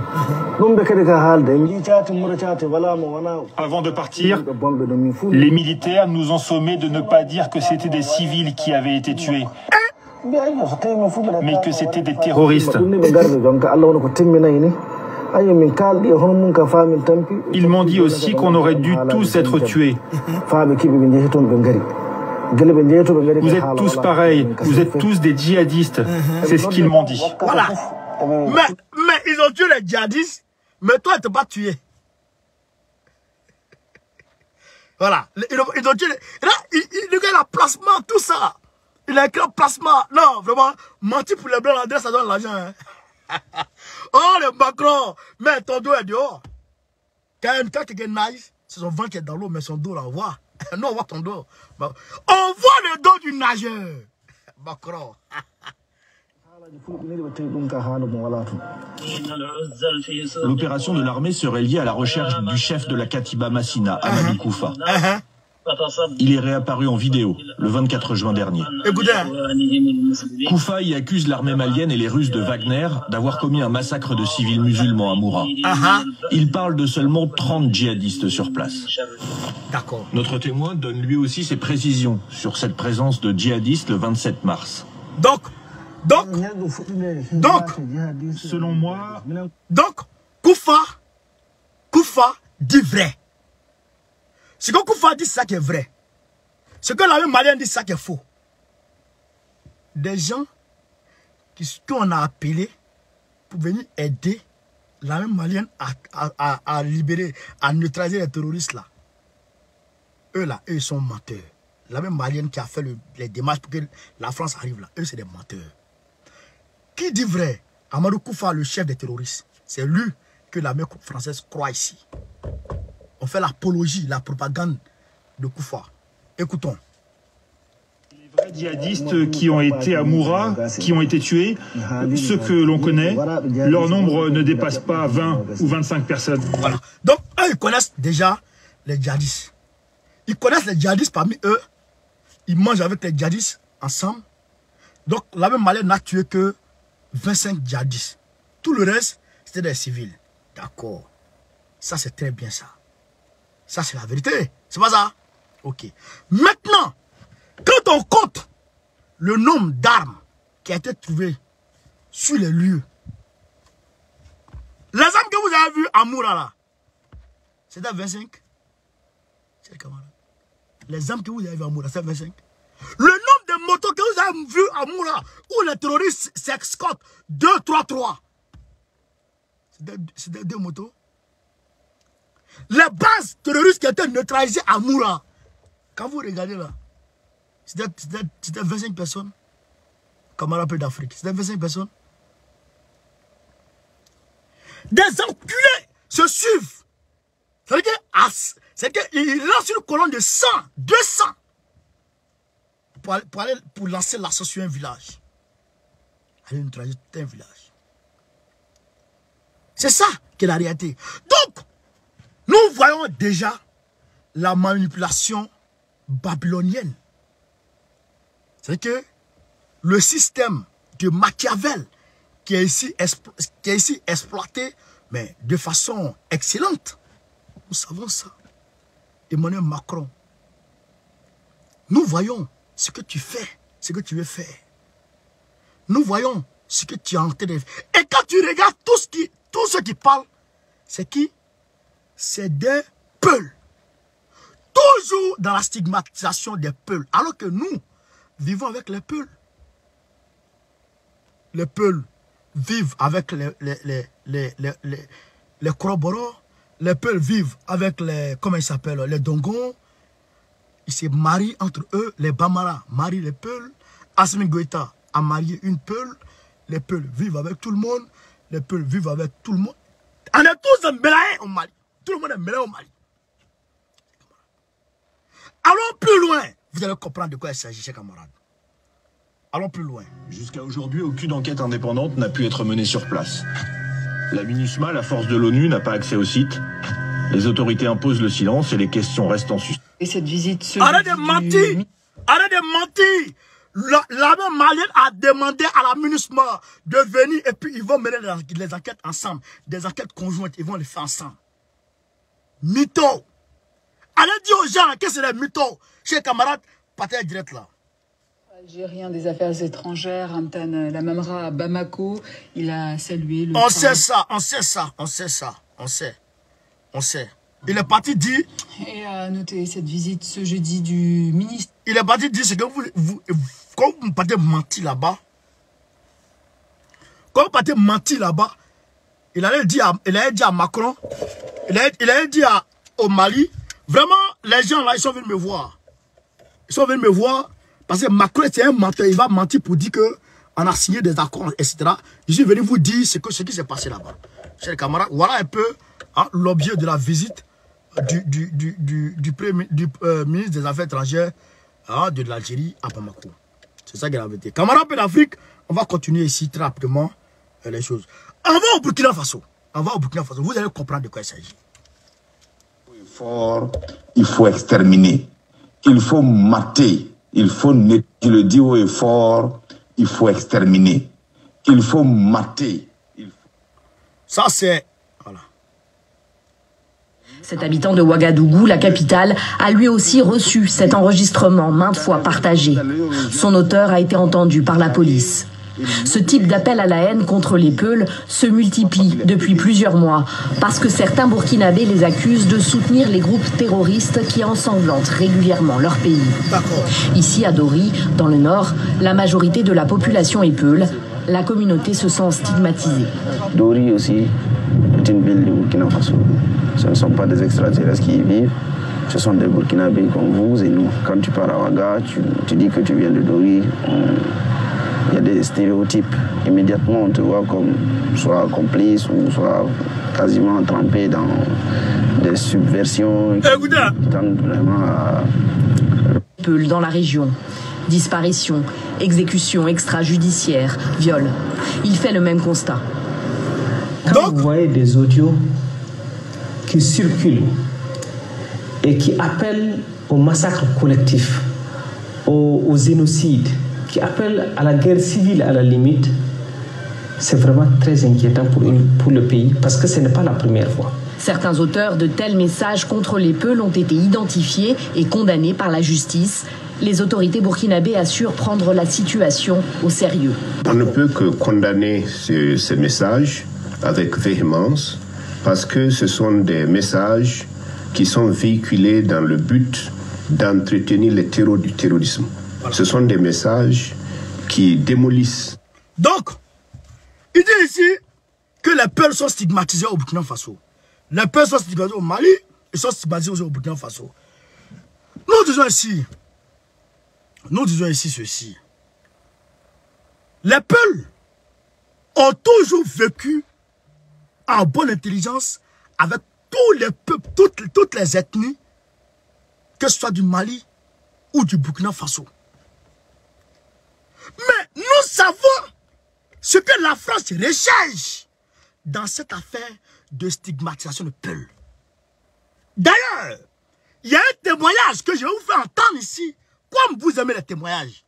Avant de partir, les militaires nous ont sommé de ne pas dire que c'était des civils qui avaient été tués, mais que c'était des terroristes. Ils m'ont dit aussi qu'on aurait dû tous être tués. Vous êtes tous pareils, vous êtes tous des djihadistes. C'est ce qu'ils m'ont dit. Voilà. Mais ils ont tué les djihadistes, mais toi, tu n'as pas tué. Voilà. Ils ont tué. Là, il a le placement, tout ça. Il a écrit un placement. Non, vraiment, mentir pour les blancs, l'adresse, ça donne l'argent. Hein. Oh, le Macron, mais ton dos est dehors. Quand quelqu'un nage, c'est son ventre qui est dans l'eau, mais son dos, là, on voit. Non, on voit ton dos. On voit le dos du nageur. Macron. L'opération de l'armée serait liée à la recherche du chef de la Katiba Massina, Amadou Koufa. Il est réapparu en vidéo le 24 juin dernier. Koufa y accuse l'armée malienne et les Russes de Wagner d'avoir commis un massacre de civils musulmans à Moura. Il parle de seulement 30 djihadistes sur place. D'accord. Notre témoin donne lui aussi ses précisions sur cette présence de djihadistes le 27 mars. Donc, selon moi, Koufa dit vrai. Ce que Koufa dit, c'est ça qui est vrai. Ce que l'armée malienne dit, c'est ça qui est faux. Des gens qu'on a appelés pour venir aider l'armée malienne à libérer, à neutraliser les terroristes là. Eux là, eux ils sont menteurs. L'armée malienne qui a fait les démarches pour que la France arrive là, eux c'est des menteurs. Qui dit vrai? Amadou Koufa, le chef des terroristes. C'est lui que l'armée française croit ici. On fait l'apologie, la propagande de Koufa. Écoutons. Les vrais djihadistes qui ont été à Moura, qui ont été tués, ceux que l'on connaît, leur nombre ne dépasse pas 20 ou 25 personnes. Voilà. Donc, eux, ils connaissent déjà les djihadistes. Ils connaissent les djihadistes parmi eux. Ils mangent avec les djihadistes ensemble. Donc, l'armée malienne n'a tué que 25 djihadistes. Tout le reste, c'était des civils. D'accord. Ça, c'est très bien ça. Ça, c'est la vérité. C'est pas ça? Ok. Maintenant, quand on compte le nombre d'armes qui a été trouvé sur les lieux, les armes que vous avez vues à Moura, là, c'était 25. C'est le camarade. Les armes que vous avez vues à Moura, c'est 25. Le nombre de motos que vous avez vues à Moura, où les terroristes s'escortent 2, 3, 3. C'était 2 motos. Les bases terroristes qui étaient neutralisées à Moura, quand vous regardez là, c'était 25 personnes. Comme on l'appelle d'Afrique. C'était 25 personnes. Des enculés se suivent. C'est-à-dire qu'ils lancent une colonne de 100, 200 pour lancer l'assaut sur un village. Aller neutraliser tout un village. C'est ça qui est la réalité. Donc, nous voyons déjà la manipulation babylonienne. C'est que le système de Machiavel qui est ici exploité, mais de façon excellente. Nous savons ça. Emmanuel Macron. Nous voyons ce que tu fais ce que tu veux faire. Nous voyons ce que tu es en train de faire. Et quand tu regardes tous ceux qui parlent, c'est qui? C'est des peuls. Toujours dans la stigmatisation des peuls. Alors que nous vivons avec les peuls. Les peuls vivent avec les Koroboros. Les peuls vivent avec les, comment ils s'appellent, les Dongons. Ils se marient entre eux. Les Bamara marient les peuls. Assimi Goïta a marié une peul. Les peuls vivent avec tout le monde. Les peuls vivent avec tout le monde. On est tous mélangés au Mali. Tout le monde est mélangé au Mali. Allons plus loin. Vous allez comprendre de quoi il s'agit, chers camarades. Allons plus loin. Jusqu'à aujourd'hui, aucune enquête indépendante n'a pu être menée sur place. La MINUSMA, la force de l'ONU, n'a pas accès au site. Les autorités imposent le silence et les questions restent en suspens. Et cette visite se... Arrête de mentir. Arrête de mentir. L'armée malienne a demandé à la MINUSMA de venir et puis ils vont mener les enquêtes ensemble. Des enquêtes conjointes, ils vont les faire ensemble. Mytho. Allez dire aux gens que c'est des mythos. Chers camarades, partez direct là. Algérien des Affaires étrangères, Amtan Lamamra à Bamako, il a salué le... On sait ça, on sait ça, on sait ça, on sait. On sait. Il est parti dire... Et à noter cette visite ce jeudi du ministre... Il est parti dire ce que quand vous partez mentir là-bas, quand vous partez mentir là-bas, il allait dire à Macron, il allait dire au Mali, vraiment, les gens là, ils sont venus me voir. Ils sont venus me voir parce que Macron c'est un menteur, il va mentir pour dire qu'on a signé des accords, etc. Je suis venu vous dire ce qui s'est passé là-bas. Chers camarades, voilà un peu hein, l'objet de la visite du ministre des Affaires étrangères hein, de l'Algérie à Bamako. C'est ça qui est la vérité. Camarades de l'Afrique, on va continuer ici très rapidement les choses. On va au Burkina Faso. On va au Burkina Faso. Vous allez comprendre de quoi il s'agit. Il faut exterminer. Il faut mater. Il faut, je le dis haut et fort, il faut exterminer. Il faut mater. Ça c'est... Voilà. Cet habitant de Ouagadougou, la capitale, a lui aussi reçu cet enregistrement maintes fois partagé. Son auteur a été entendu par la police. Ce type d'appel à la haine contre les Peuls se multiplie depuis plusieurs mois parce que certains Burkinabés les accusent de soutenir les groupes terroristes qui ensanglantent régulièrement leur pays. Ici à Dori, dans le nord, la majorité de la population est Peul. La communauté se sent stigmatisée. Dori aussi est une ville du Burkina Faso. Ce ne sont pas des extraterrestres qui y vivent. Ce sont des Burkinabés comme vous et nous. Quand tu pars à Ouaga, tu dis que tu viens de Dori. Il y a des stéréotypes. Immédiatement, on te voit comme soit complice ou soit quasiment trempé dans des subversions qui tendent vraiment à... Peul dans la région. Disparition, exécution extrajudiciaire, viol. Il fait le même constat. Quand vous voyez des audios qui circulent et qui appellent au massacre collectif, au génocide, qui appellent à la guerre civile à la limite, c'est vraiment très inquiétant pour le pays parce que ce n'est pas la première fois. Certains auteurs de tels messages contre les Peuls ont été identifiés et condamnés par la justice. Les autorités burkinabées assurent prendre la situation au sérieux. On ne peut que condamner ces messages avec véhémence parce que ce sont des messages qui sont véhiculés dans le but d'entretenir les terreaux du terrorisme. Ce sont des messages qui démolissent. Donc, il dit ici que les Peuls sont stigmatisés au Burkina Faso. Les Peuls sont stigmatisés au Mali, ils sont stigmatisés au Burkina Faso. Nous disons ici ceci. Les Peuls ont toujours vécu en bonne intelligence avec tous les peuples, toutes les ethnies, que ce soit du Mali ou du Burkina Faso. Mais nous savons ce que la France recherche dans cette affaire de stigmatisation de Peuls. D'ailleurs, il y a un témoignage que je vais vous faire entendre ici. Comme vous aimez les témoignages.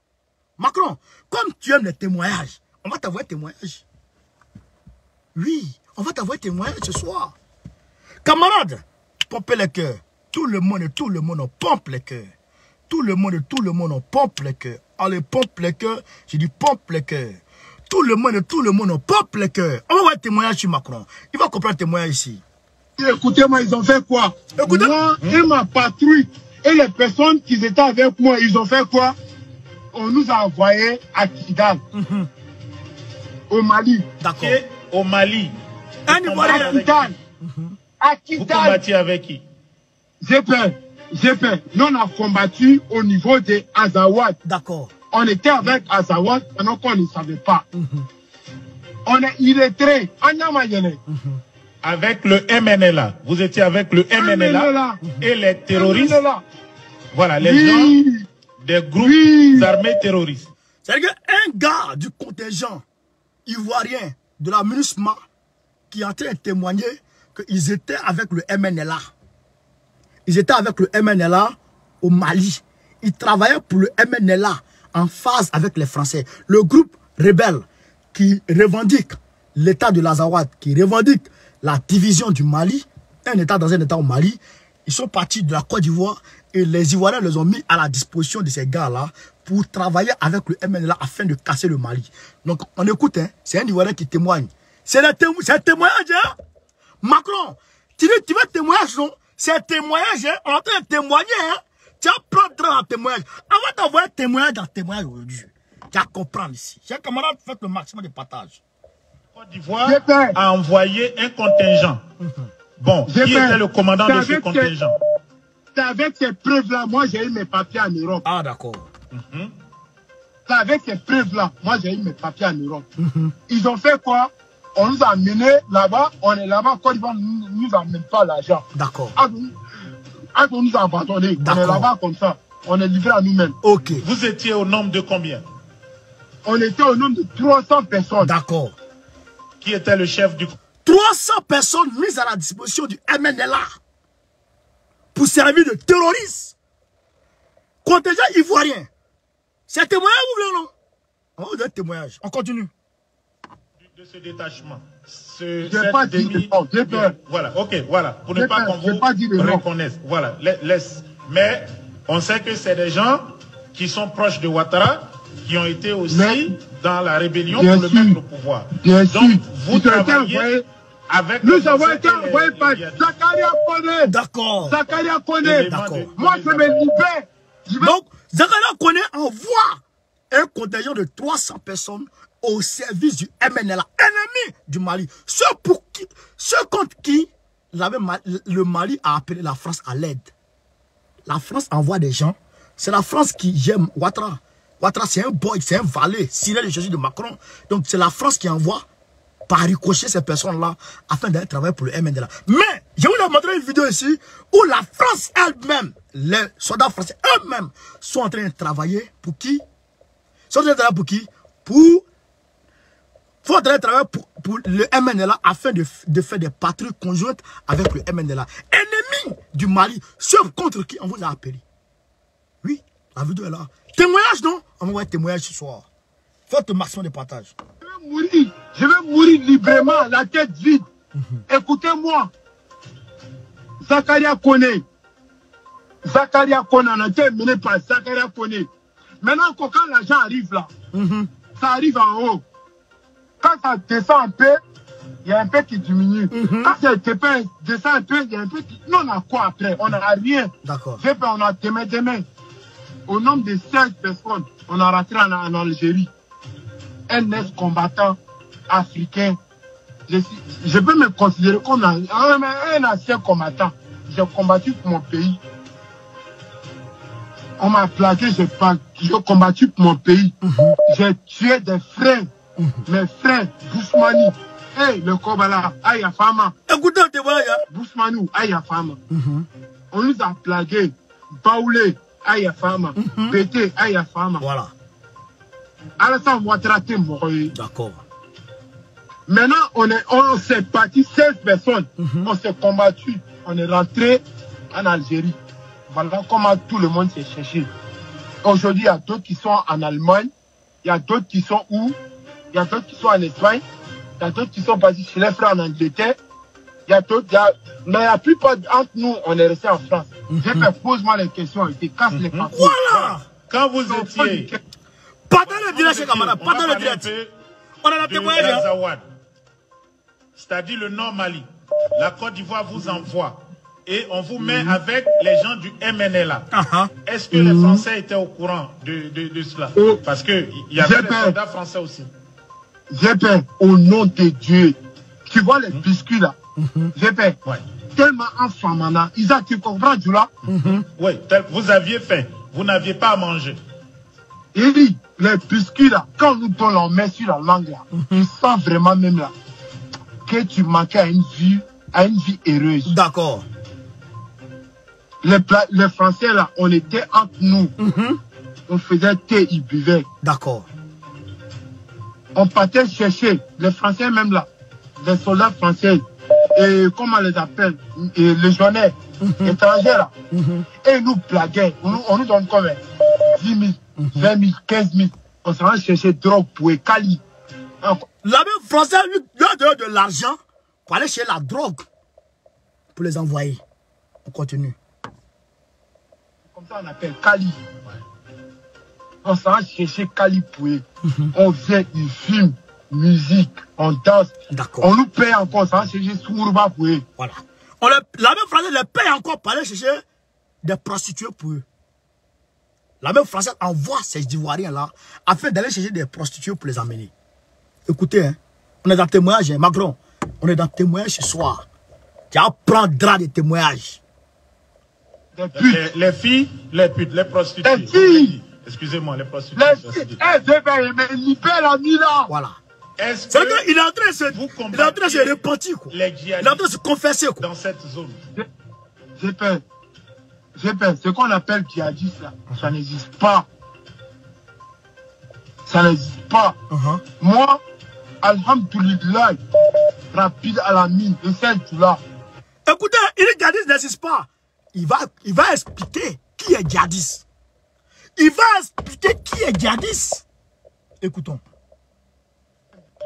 Macron, comme tu aimes les témoignages, on va t'avoir un témoignage. Oui, on va t'avoir un témoignage ce soir. Camarades, pompez les cœurs. Tout le monde, on pompe les cœurs. Tout le monde, on pompe les cœurs. On les pompe les cœurs. J'ai dit pompe les cœurs. Tout le monde pompe les cœurs. On va voir le témoignage sur Macron. Il va comprendre le témoignage ici. Écoutez-moi, ils ont fait quoi? Écoutez. Moi et ma patrouille et les personnes qui étaient avec moi, ils ont fait quoi? On nous a envoyés à Kidal, au Mali. D'accord. Au Mali. À Kidal. À Kidal. Vous combattiez avec qui? J'ai peur. Nous, on a combattu au niveau de Azawad. D'accord. On était avec Azawad pendant qu'on ne savait pas. On est illettrés. Avec le MNLA. Vous étiez avec le MNLA et les terroristes. Voilà, les gens des groupes armés terroristes. C'est-à-dire qu'un gars du contingent ivoirien de la MINUSMA qui est en train de témoigner qu'ils étaient avec le MNLA. Ils étaient avec le MNLA au Mali. Ils travaillaient pour le MNLA en phase avec les Français. Le groupe rebelle qui revendique l'état de l'Azawad, qui revendique la division du Mali, un état dans un état au Mali, ils sont partis de la Côte d'Ivoire et les Ivoiriens les ont mis à la disposition de ces gars-là pour travailler avec le MNLA afin de casser le Mali. Donc on écoute, hein, c'est un Ivoirien qui témoigne. C'est un témoignage, hein? Macron, tu veux témoignage, non? C'est un témoignage, hein? On est en train de témoigner, hein? Tu vas prendre un témoignage. Avant d'envoyer un témoignage dans le témoignage aujourd'hui, tu vas comprendre ici. Chers camarades, faites le maximum de partage. Côte d'Ivoire a envoyé un contingent. Bon, qui était le commandant de ce contingent? C'est avec ces preuves-là, moi j'ai eu mes papiers en Europe. Ah, d'accord. C'est avec ces preuves-là, moi j'ai eu mes papiers en Europe. Ils ont fait quoi? On nous a amenés là-bas, on est là-bas, Côte d'Ivoire ne nous amène pas l'argent. D'accord. On nous a abandonnés, on est là-bas comme ça, on est livré à nous-mêmes. Ok. Vous étiez au nombre de combien? On était au nombre de 300 personnes. D'accord. Qui était le chef du... 300 personnes mises à la disposition du MNLA pour servir de terroristes. Contingent ivoirien. C'est témoignage, vous voulez, non? On va vous donner témoignage. On continue. De ce détachement. Je n'ai pas dit de non. J'ai peur. Voilà, ok, voilà. Pour ne pas qu'on vous reconnaisse. Voilà, laisse. Mais on sait que c'est des gens qui sont proches de Ouattara, qui ont été aussi dans la rébellion pour le mettre au pouvoir. Donc, vous travaillez avec... Nous avons été envoyés par Zakaria Kone. D'accord. Zakaria Kone. D'accord. Moi, je me libère. Donc, Zakaria Kone envoie un contingent de 300 personnes au service du MNLA, ennemi du Mali. Ceux contre qui le Mali a appelé la France à l'aide. La France envoie des gens. C'est la France qui j'aime Ouattara. Ouattara, c'est un boy, c'est un valet, Cyril de Jésus de Macron. Donc, c'est la France qui envoie par ricocher ces personnes-là afin d'aller travailler pour le MNLA. Mais, je vais vous montrer une vidéo ici où la France elle-même, les soldats français eux-mêmes sont en train de travailler pour qui? Sont en train de travailler pour qui? Faut travailler pour le MNLA afin de faire des patrouilles conjointes avec le MNLA. Ennemi du Mali, ceux contre qui on vous a appelé. Oui, la vidéo est là. Témoignage, non? On va voir un témoignage ce soir. Faites le maximum de partage. Je vais mourir librement, la tête vide. Écoutez-moi. Zakaria Kone. Zakaria Kone, on a été mené par Zakaria Kone. Maintenant, quand l'argent arrive là, ça arrive en haut. Quand ça descend un peu, il y a un peu qui diminue. Quand ça descend un peu, il y a un peu qui... Nous, on a quoi après? On n'a rien. D'accord. On a demain. Au nombre de 16 personnes, on a rentré en Algérie. Un ex-combattant africain. Je peux me considérer comme un ancien combattant. J'ai combattu pour mon pays. On m'a plaqué, j'ai combattu pour mon pays. J'ai tué des frères. Mes frères, Bousmani. Hey, le Kobala, Aya Fama. Écoutez, tu vois, Bousmanou, Aya Fama. On nous a plagué. Baoulé, Aya Fama. Pété, Aya Fama. Voilà. Alassane Ouattara, d'accord. Maintenant, on s'est parti 16 personnes. On s'est combattu. On est rentré en Algérie. Voilà comment tout le monde s'est cherché. Aujourd'hui, il y a d'autres qui sont en Allemagne. Il y a d'autres qui sont où? Il y a d'autres qui sont en Espagne. Il y a d'autres qui sont partis chez les frères en Angleterre. Il y a d'autres. Mais la plupart d'entre nous, on est restés en France. J'ai fait pose-moi les questions et casse les papiers. Voilà. Quand vous étiez chers camarades, pas dans le direct. On a la témoignage. C'est-à-dire le Nord Mali. La Côte d'Ivoire vous envoie. Et on vous met avec les gens du MNLA. Est-ce que les Français étaient au courant de cela? Parce qu'il y avait des soldats français aussi. J'ai au nom de Dieu. Tu vois les biscuits là? J'ai tellement en famana. Isaac, tu comprends du là? Oui, vous aviez faim. Vous n'aviez pas à manger. Il dit, les biscuits là, quand nous donnons la main sur la langue là, tu sens vraiment même là que tu manquais à une vie heureuse. D'accord. Les Français là, on était entre nous. On faisait thé, ils buvaient. D'accord. On partait chercher, les Français même là, les soldats français, et comment on les appelle, et les légionnaires étrangers là, et ils nous blaguaient. On nous donne combien? 10 000, 20 000, 15 000. On s'en va chercher drogue pour Cali. L'armée française lui donne de l'argent pour aller chercher la drogue, pour les envoyer. On continue. Comme ça on appelle Cali. On s'en va chercher Cali pour eux. On vient, ils filment, musique, on danse. On nous paye encore, on s'en va chercher Sourouba pour eux. Voilà. L'armée française les paye encore pour aller chercher des prostituées pour eux. L'armée française envoie ces Ivoiriens là afin d'aller chercher des prostituées pour les emmener. Écoutez, hein, on est dans le témoignage, hein, Macron. On est dans le témoignage ce soir. Tu apprendras des témoignages. Les filles, les putes, les prostituées. Les filles. Excusez-moi, les prostituées. Les filles. Voilà. C'est qu'il est en train de se repentir. Il est en train de se confesser. Quoi. Dans cette zone. J'ai peur. Ce qu'on appelle djihadiste là, ça n'existe pas. Ça n'existe pas. Moi, alhamdoulilah, rapide à la mine, de celle là. Écoutez, il est djihadiste n'existe pas. Il va expliquer qui est djihadiste. Il va expliquer qui est djihadiste. Écoutons.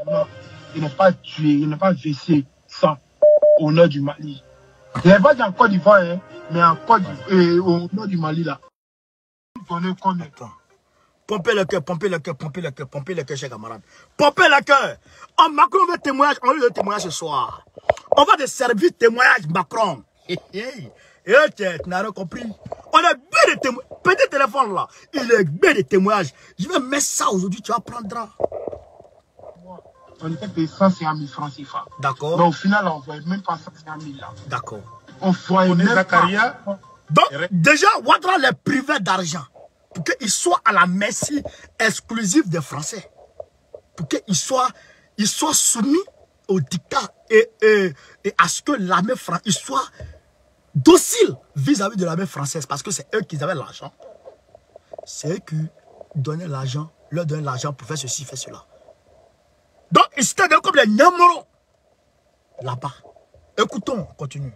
Non, il n'est pas tué, il n'est pas vexé ça au nord du Mali. Il n'est pas en Côte d'Ivoire, hein, mais au nord du Mali là. Pompez le cœur, pompez le cœur, pompez le cœur, pompez le cœur, chers camarades. Pompez le cœur. En Macron veut témoignage, on veut le témoignage ce soir. On va te servir témoignage Macron. Tu n'as rien compris. On est bien de témoignages. Petit téléphone là, il est bien de témoignages. Je vais mettre ça aujourd'hui, tu apprendras. On était payé 150 000 francs CFA. D'accord. Mais au final, on ne voyait même pas 150 000 là. D'accord. On voyait même pas. Donc, déjà, Ouattara les privait d'argent pour qu'ils soient à la merci exclusive des Français. Pour qu'ils soient soumis au dictat et à ce que l'armée française soit docile vis-à-vis de l'armée française. Parce que c'est eux qui avaient l'argent. C'est eux qui donnaient l'argent, leur donnaient l'argent pour faire ceci, faire cela. Donc, ils étaient comme les Nyamoro là-bas. Écoutons, on continue.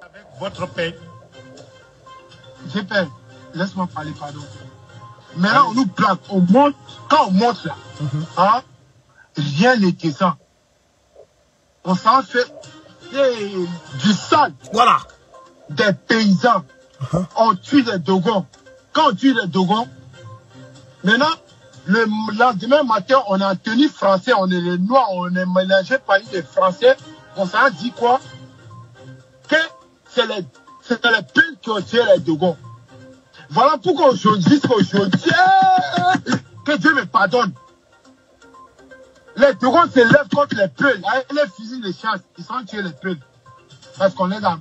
Avec votre paix. J'ai peur. Laisse-moi parler, pardon. Maintenant, on nous plaque, on monte. Quand on monte là, rien n'était ça. On s'en fait du sale. Voilà. Des paysans. On tue les Dogons. Quand on tue les Dogons, maintenant, le lendemain matin, on est en tenue français, on est les Noirs, on est mélangé par les Français. On s'en dit quoi? Que c'est les peines qui ont tué les Dogons. Voilà pourquoi aujourd'hui, que Dieu me pardonne. Les Dogons se lèvent contre les Peuls, avec les fusils de chasse, ils sont tués les Peuls. Parce qu'on les a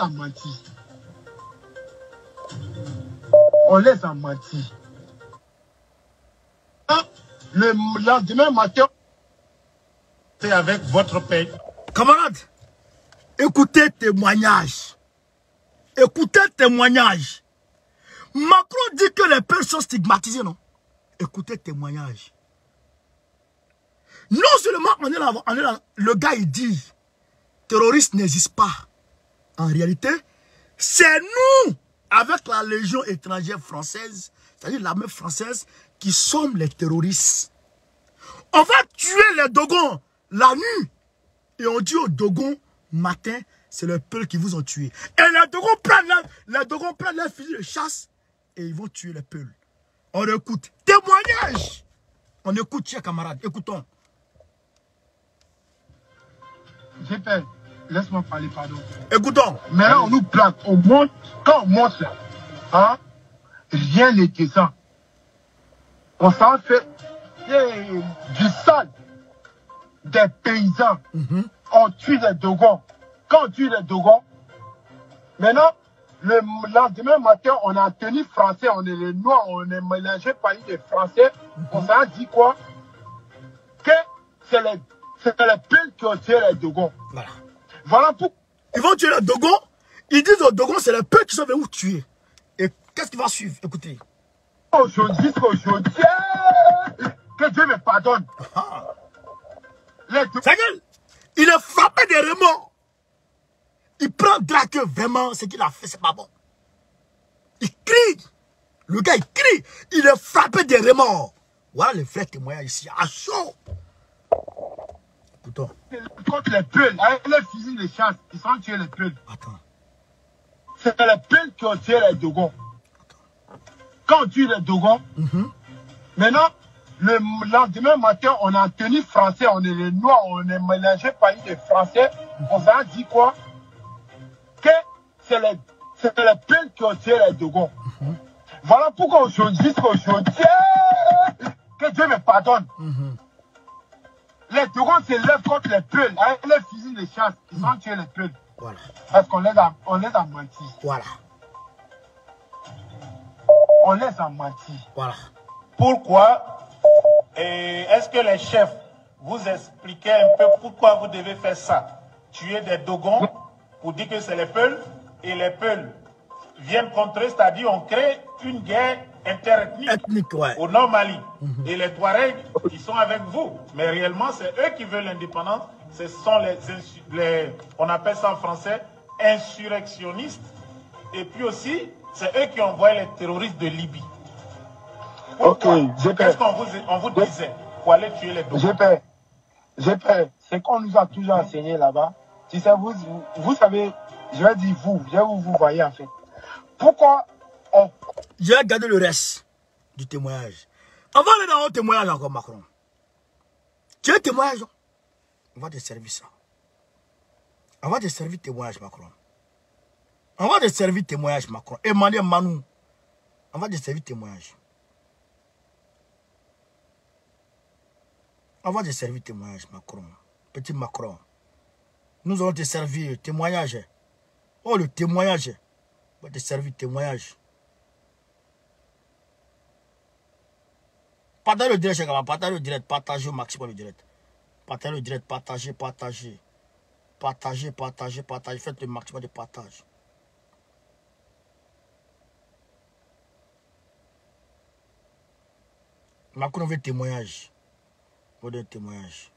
menti. On les a menti. Le lendemain matin, c'est avec votre paix. Camarades, écoutez témoignage. Écoutez témoignage. Macron dit que les peuples sont stigmatisés, non? Écoutez témoignage. Non seulement on est là, le gars il dit, terroriste n'existe pas. En réalité, c'est nous, avec la Légion étrangère française, c'est-à-dire l'armée française, qui sommes les terroristes. On va tuer les Dogons la nuit. Et on dit aux Dogons, matin, c'est le peuple qui vous ont tué. Et les Dogons prennent leur fusil de chasse et ils vont tuer les Peuls. On écoute. Témoignage. On écoute, chers camarades. Écoutons. J'ai peur. Laisse-moi parler, pardon. Écoutons. Mais là, on nous plaque. On monte. Quand on monte là, hein, rien n'est décent. On s'en fait du sale. Des paysans. On tue les Dogons. Quand on tue les Dogons, maintenant, le lendemain matin, on a tenu français, on est les noirs, on est mélangé par les français. On s'en dit quoi? Que c'est les peuples qui ont tué les Dogons. Voilà pour. Ils vont tuer les Dogons. Ils disent aux Dogons, c'est les peuples qui sont venus tuer. Et qu'est-ce qui va suivre? Écoutez. Aujourd'hui, que Dieu me pardonne. Sa gueule, il est frappé des remords. Il prend Drake, vraiment, ce qu'il a fait, c'est pas bon. Il crie. Le gars, il crie. Il est frappé des remords. Voilà le vrai témoignage ici, à chaud. Écoutons. Contre les peuls, avec les fusils de chasse, ils sont tués les peuls. Attends. C'est les peuls qui ont tué les Dogons. Quand on tue les Dogons, maintenant, le lendemain matin, on a tenu français, on est les noirs, on est mélangé par les français. On s'en dit quoi? Que c'est les peuples qui ont tué les Dogons. Voilà pourquoi aujourd'hui, que Dieu me pardonne. Les Dogons se lèvent contre les peuples, avec les fusils de chasse, ils ont tué les peuples. Voilà. Parce qu'on les a menti. Voilà. On les a menti. Voilà. Pourquoi est-ce que les chefs vous expliquaient un peu pourquoi vous devez faire ça? Tuer des Dogons pour dire que c'est les Peuls et les Peuls viennent contre eux, c'est-à-dire on crée une guerre interethnique au Nord Mali. Et les Touaregs, ils sont avec vous. Mais réellement, c'est eux qui veulent l'indépendance. Ce sont on appelle ça en français, insurrectionnistes. Et puis aussi, c'est eux qui envoient les terroristes de Libye. Qu'est-ce qu'on vous disait pour aller tuer les Dogons? J'ai peur. C'est qu'on nous a toujours enseigné là-bas. Tu sais, vous savez, je vais dire vous voyez en fait. Pourquoi on... J'ai regardé le reste du témoignage. On va aller dans un témoignage encore, Macron. Tu as un témoignage? On va te servir ça. On va te servir témoignage, Macron. On va te servir témoignage, Macron. Emmanuel Manou. On va te servir témoignage. On va te servir témoignage, Macron. Petit Macron. Nous allons te servir témoignage. Oh, le témoignage. On va te servir témoignage. Partagez le direct, partagez le direct, partagez au maximum le direct. Partagez le direct, partagez. Partagez. Faites le maximum de partage. Macron veut témoignage. On veut témoignage.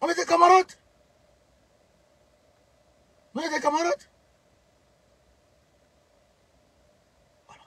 On est des camarades. On est des camarades. Voilà.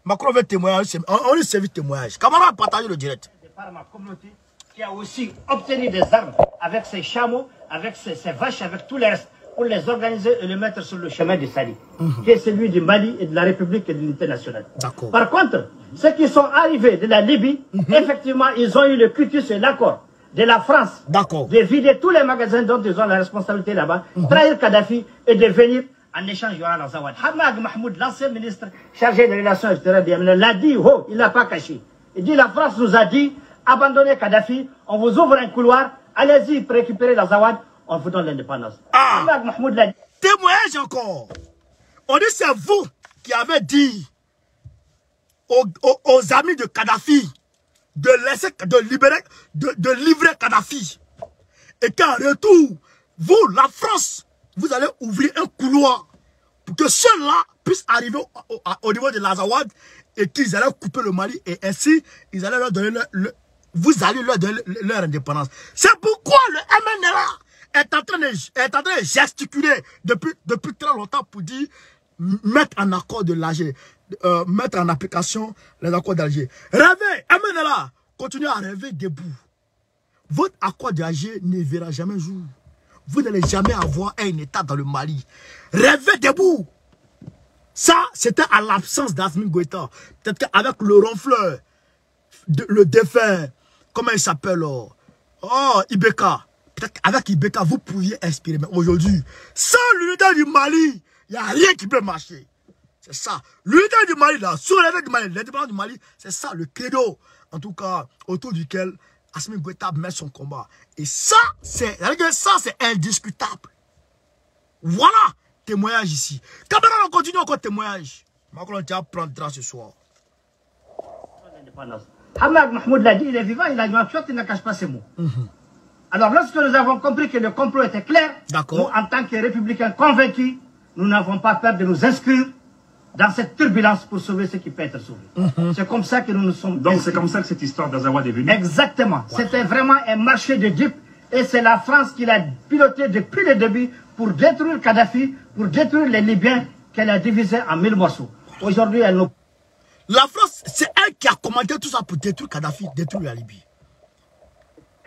Macron veut témoignage. On lui servit témoignage. Camarades, partagez le direct. Par ma communauté qui a aussi obtenu des armes avec ses chameaux, avec ses vaches, avec tout le reste, pour les organiser et les mettre sur le chemin du Sali, qui est celui du Mali et de la République et de l'unité nationale. Par contre, ceux qui sont arrivés de la Libye, effectivement, ils ont eu le cutus et l'accord de la France de vider tous les magasins dont ils ont la responsabilité là-bas, trahir Kadhafi et de venir en échange, il y aura Zawad. Hamad Mahmoud, l'ancien ministre chargé des relations extérieures du Yémen, l'a dit, il n'a pas caché. Il dit, la France nous a dit, abandonnez Kadhafi, on vous ouvre un couloir, allez-y pour récupérer la Zawad, on vous donne l'indépendance. Hamad Mahmoud l'a dit. Témoignage encore. On dit, c'est vous qui avez dit aux amis de Kadhafi de livrer Kadhafi. Et qu'en retour, vous, la France, vous allez ouvrir un couloir pour que ceux-là puissent arriver au niveau de l'Azawad et qu'ils allaient couper le Mali et ainsi, ils allaient leur donner vous allez leur donner leur indépendance. C'est pourquoi le MNLA est en train de gesticuler depuis très longtemps pour dire mettre en accord de l'Alger, mettre en application les accords d'Alger. Rêvez, MNLA, continuez à rêver debout. Votre accord d'Alger ne verra jamais jour. Vous n'allez jamais avoir un État dans le Mali. Rêvez debout. Ça, c'était à l'absence d'Assimi Goïta. Peut-être qu'avec le ronfleur, le défunt, comment il s'appelle? Oh, Ibeka. Peut-être qu'avec Ibeka, vous pouviez inspirer. Mais aujourd'hui, sans l'unité du Mali, il n'y a rien qui peut marcher. C'est ça. L'unité du Mali, la souveraineté du Mali, l'indépendance du Mali, c'est ça le credo. En tout cas, autour duquel Assimi Goïta met son combat. Et ça, c'est indiscutable. Voilà, témoignage ici. Cameroun, on continue encore témoignage. Macron, tu apprendras ce soir. Hamad Mahmoud l'a dit, il est vivant, il a dit en il ne cache pas ses mots. Alors, lorsque nous avons compris que le complot était clair, nous, en tant que républicains convaincus, nous n'avons pas peur de nous inscrire dans cette turbulence pour sauver ce qui peut être sauvé. C'est comme ça que nous nous sommes... Donc c'est comme ça que cette histoire d'Azawad est venue. Exactement. Ouais. C'était vraiment un marché de dupes et c'est la France qui l'a piloté depuis le début pour détruire Kadhafi, pour détruire les Libyens qu'elle a divisés en 1000 morceaux. Aujourd'hui, elle nous... La France, c'est elle qui a commandé tout ça pour détruire Kadhafi, détruire la Libye.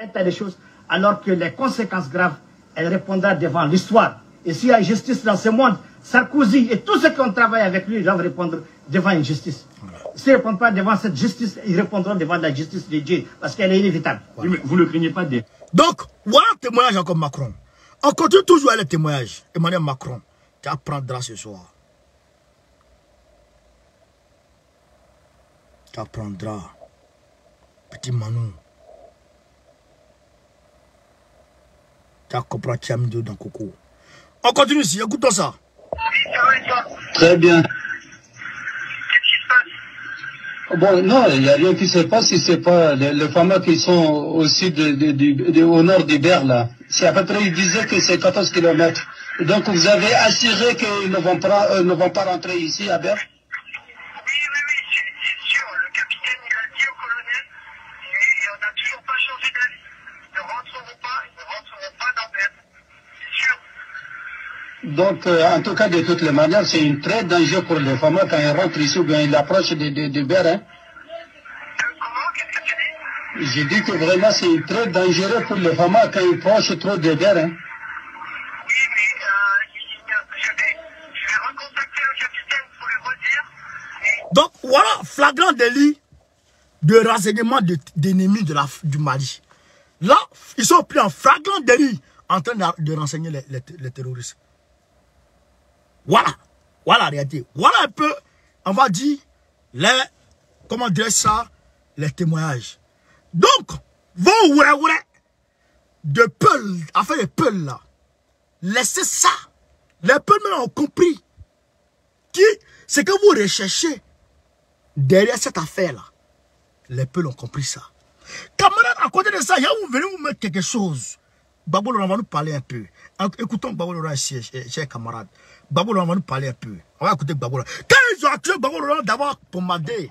Un tas de choses, alors que les conséquences graves, elle répondra devant l'histoire. Et s'il y a justice dans ce monde, Sarkozy et tous ceux qui ont travaillé avec lui doivent répondre devant une justice. S'ils ne répondent pas devant cette justice, ils répondront devant la justice de Dieu, parce qu'elle est inévitable. Oui, mais vous ne craignez pas des... Donc, voilà le témoignage encore Macron. On continue toujours avec les témoignages. Emmanuel Macron, tu apprendras ce soir. Tu apprendras. Petit Manou. Tu comprends Tiamdo dans Coco. On continue ici, écoutons ça. Très bien. Bon, non, il n'y a rien qui se passe si ce n'est pas les fameux qui sont au sud, au nord d'Iber, là. C'est à peu près, ils disaient que c'est 14 km. Donc vous avez assuré qu'ils ne vont pas rentrer ici à Ber? Donc, en tout cas, de toutes les manières, c'est une très dangereux pour les femmes quand ils rentrent ici ou bien ils approchent de Ber. Hein. J'ai dit que vraiment c'est très dangereux pour les femmes quand ils approchent trop de Ber. Hein. Donc, voilà, flagrant délit de renseignement d'ennemis du Mali. Là, ils sont pris en flagrant délit en train de renseigner les terroristes. Voilà, voilà la réalité. Voilà un peu, on va dire, comment dire ça, les témoignages. Donc, vos de Peul, affaire de Peul là, laissez ça. Les Peuls ont compris qui, c'est que vous recherchez derrière cette affaire là. Les Peuls ont compris ça. Camarades, à côté de ça, il y a vous venez vous mettre quelque chose. Babo Laurent va nous parler un peu. Écoutons Babo Laurent ici, chers camarades. Babo Laurent va nous parler un peu. On va écouter Babo Laurent. Quand ils ont tué Babo Laurent d'avoir pomadé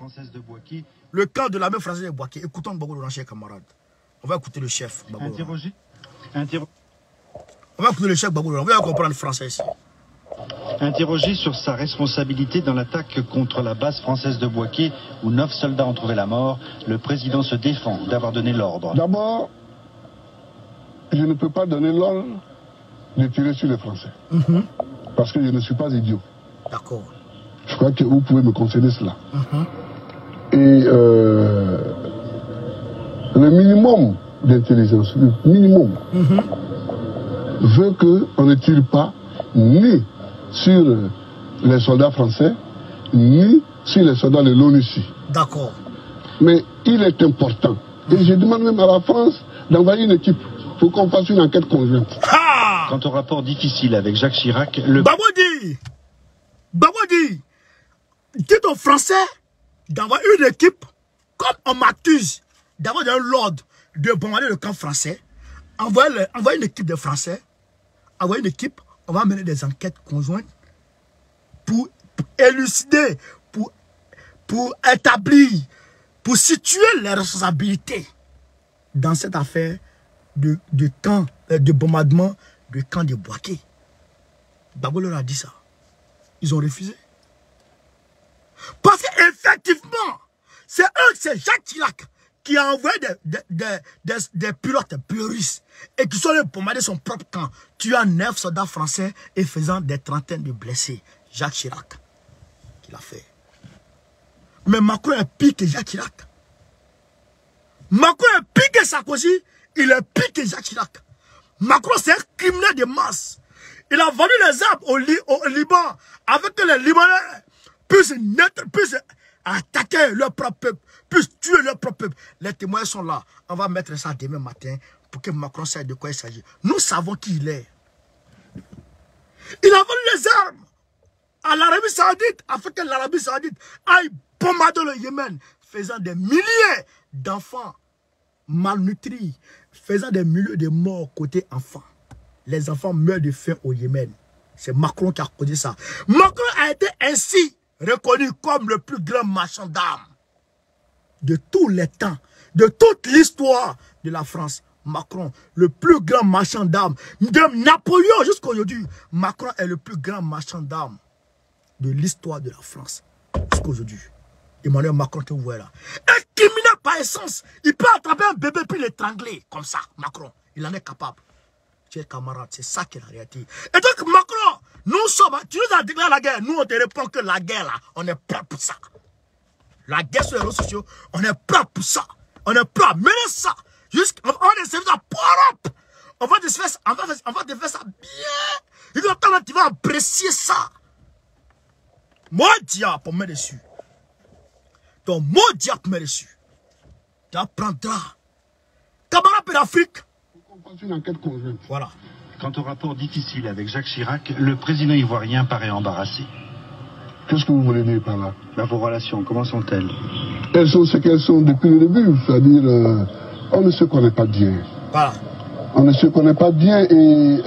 le camp de l'armée française de Bouaké, écoutons Babo Laurent, chers camarades. On va écouter le chef Babo Laurent. On va écouter le chef Babo Laurent. On va comprendre le français ici. Interrogé sur sa responsabilité dans l'attaque contre la base française de Bouaké, où 9 soldats ont trouvé la mort, le président se défend d'avoir donné l'ordre. D'abord, je ne peux pas donner l'ordre de tirer sur les Français. Parce que je ne suis pas idiot. D'accord. Je crois que vous pouvez me concéder cela. Et le minimum d'intelligence, le minimum, veut qu'on ne tire pas ni sur les soldats français, ni sur les soldats de l'ONU. D'accord. Mais il est important, et je demande même à la France d'envoyer une équipe pour qu'on fasse une enquête conjointe. Quant au rapport difficile avec Jacques Chirac, le... Babodi, dites aux Français d'envoyer une équipe, comme on m'accuse d'avoir l'ordre de bombarder le camp français, envoyer une équipe de Français, envoyer une équipe, on va mener des enquêtes conjointes pour élucider, pour établir, pour situer les responsabilités dans cette affaire de bombardement du camp de Bouaké. Babo leur a dit ça. Ils ont refusé. Parce qu'effectivement, c'est Jacques Chirac qui a envoyé des pilotes pleuristes et qui sont allés bombarder son propre camp, tuant 9 soldats français et faisant des trentaines de blessés. Jacques Chirac. qu'il a fait. Mais Macron est pire que Jacques Chirac. Macron est pire que Sarkozy, il est pire que Jacques Chirac. Macron, c'est un criminel de masse. Il a vendu les armes au Liban, avec que les Libanais puissent attaquer leur propre peuple, puissent tuer leur propre peuple. Les témoins sont là. On va mettre ça demain matin pour que Macron sache de quoi il s'agit. Nous savons qui il est. Il a vendu les armes à l'Arabie Saoudite, afin que l'Arabie Saoudite aille bombarder le Yémen, faisant des milliers d'enfants malnutris, faisant des milliers de morts côté enfants. Les enfants meurent de faim au Yémen. C'est Macron qui a causé ça. Macron a été ainsi reconnu comme le plus grand marchand d'armes de tous les temps, de toute l'histoire de la France. Macron, le plus grand marchand d'armes, de Napoléon jusqu'à aujourd'hui. Macron est le plus grand marchand d'armes de l'histoire de la France jusqu'à aujourd'hui. Emmanuel Macron que vous voyez là. Un criminel par essence. Il peut attraper un bébé puis l'étrangler comme ça. Macron, il en est capable. Chers camarades, c'est ça qui est la réalité. Et donc Macron, nous sommes, tu nous as déclaré la guerre. Nous on te répond que la guerre là, on est prêt pour ça. La guerre sur les réseaux sociaux, on est prêt pour ça. On est prêt à mener ça. On va te faire ça propre. On va te faire ça bien. Et donc tu vas apprécier ça. Moi diable pour me dessus. Ton mot diable pour me dessus. Tu apprendras. Camarade d'Afrique. Une enquête conjointe. Voilà. Quant au rapport difficile avec Jacques Chirac, le président ivoirien paraît embarrassé. Qu'est-ce que vous voulez dire par là? Vos relations, comment sont-elles? Elles sont ce qu'elles sont depuis le début. C'est-à-dire, on ne se connaît pas bien. Voilà. On ne se connaît pas bien et...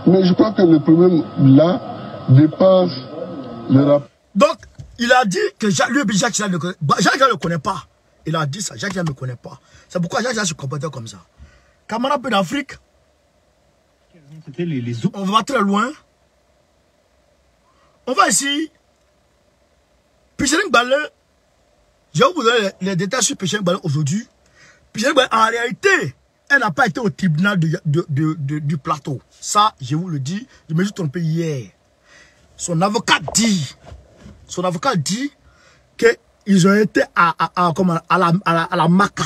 mais je crois que le problème là dépasse le rapport. Donc, il a dit que Jacques Chirac ne le connaît pas. Il a dit ça, Jacques Chirac ne me connaît pas. C'est pourquoi Jacques Chirac se comportait comme ça. Camarade d'Afrique, on va très loin. On va ici. Pichering Balé, je vais vous donner les détails sur Pichering Balé aujourd'hui. Pichering Balé, en réalité, elle n'a pas été au tribunal du plateau. Ça, je vous le dis, je me suis trompé hier. Son avocat dit qu'ils ont été à la Maca.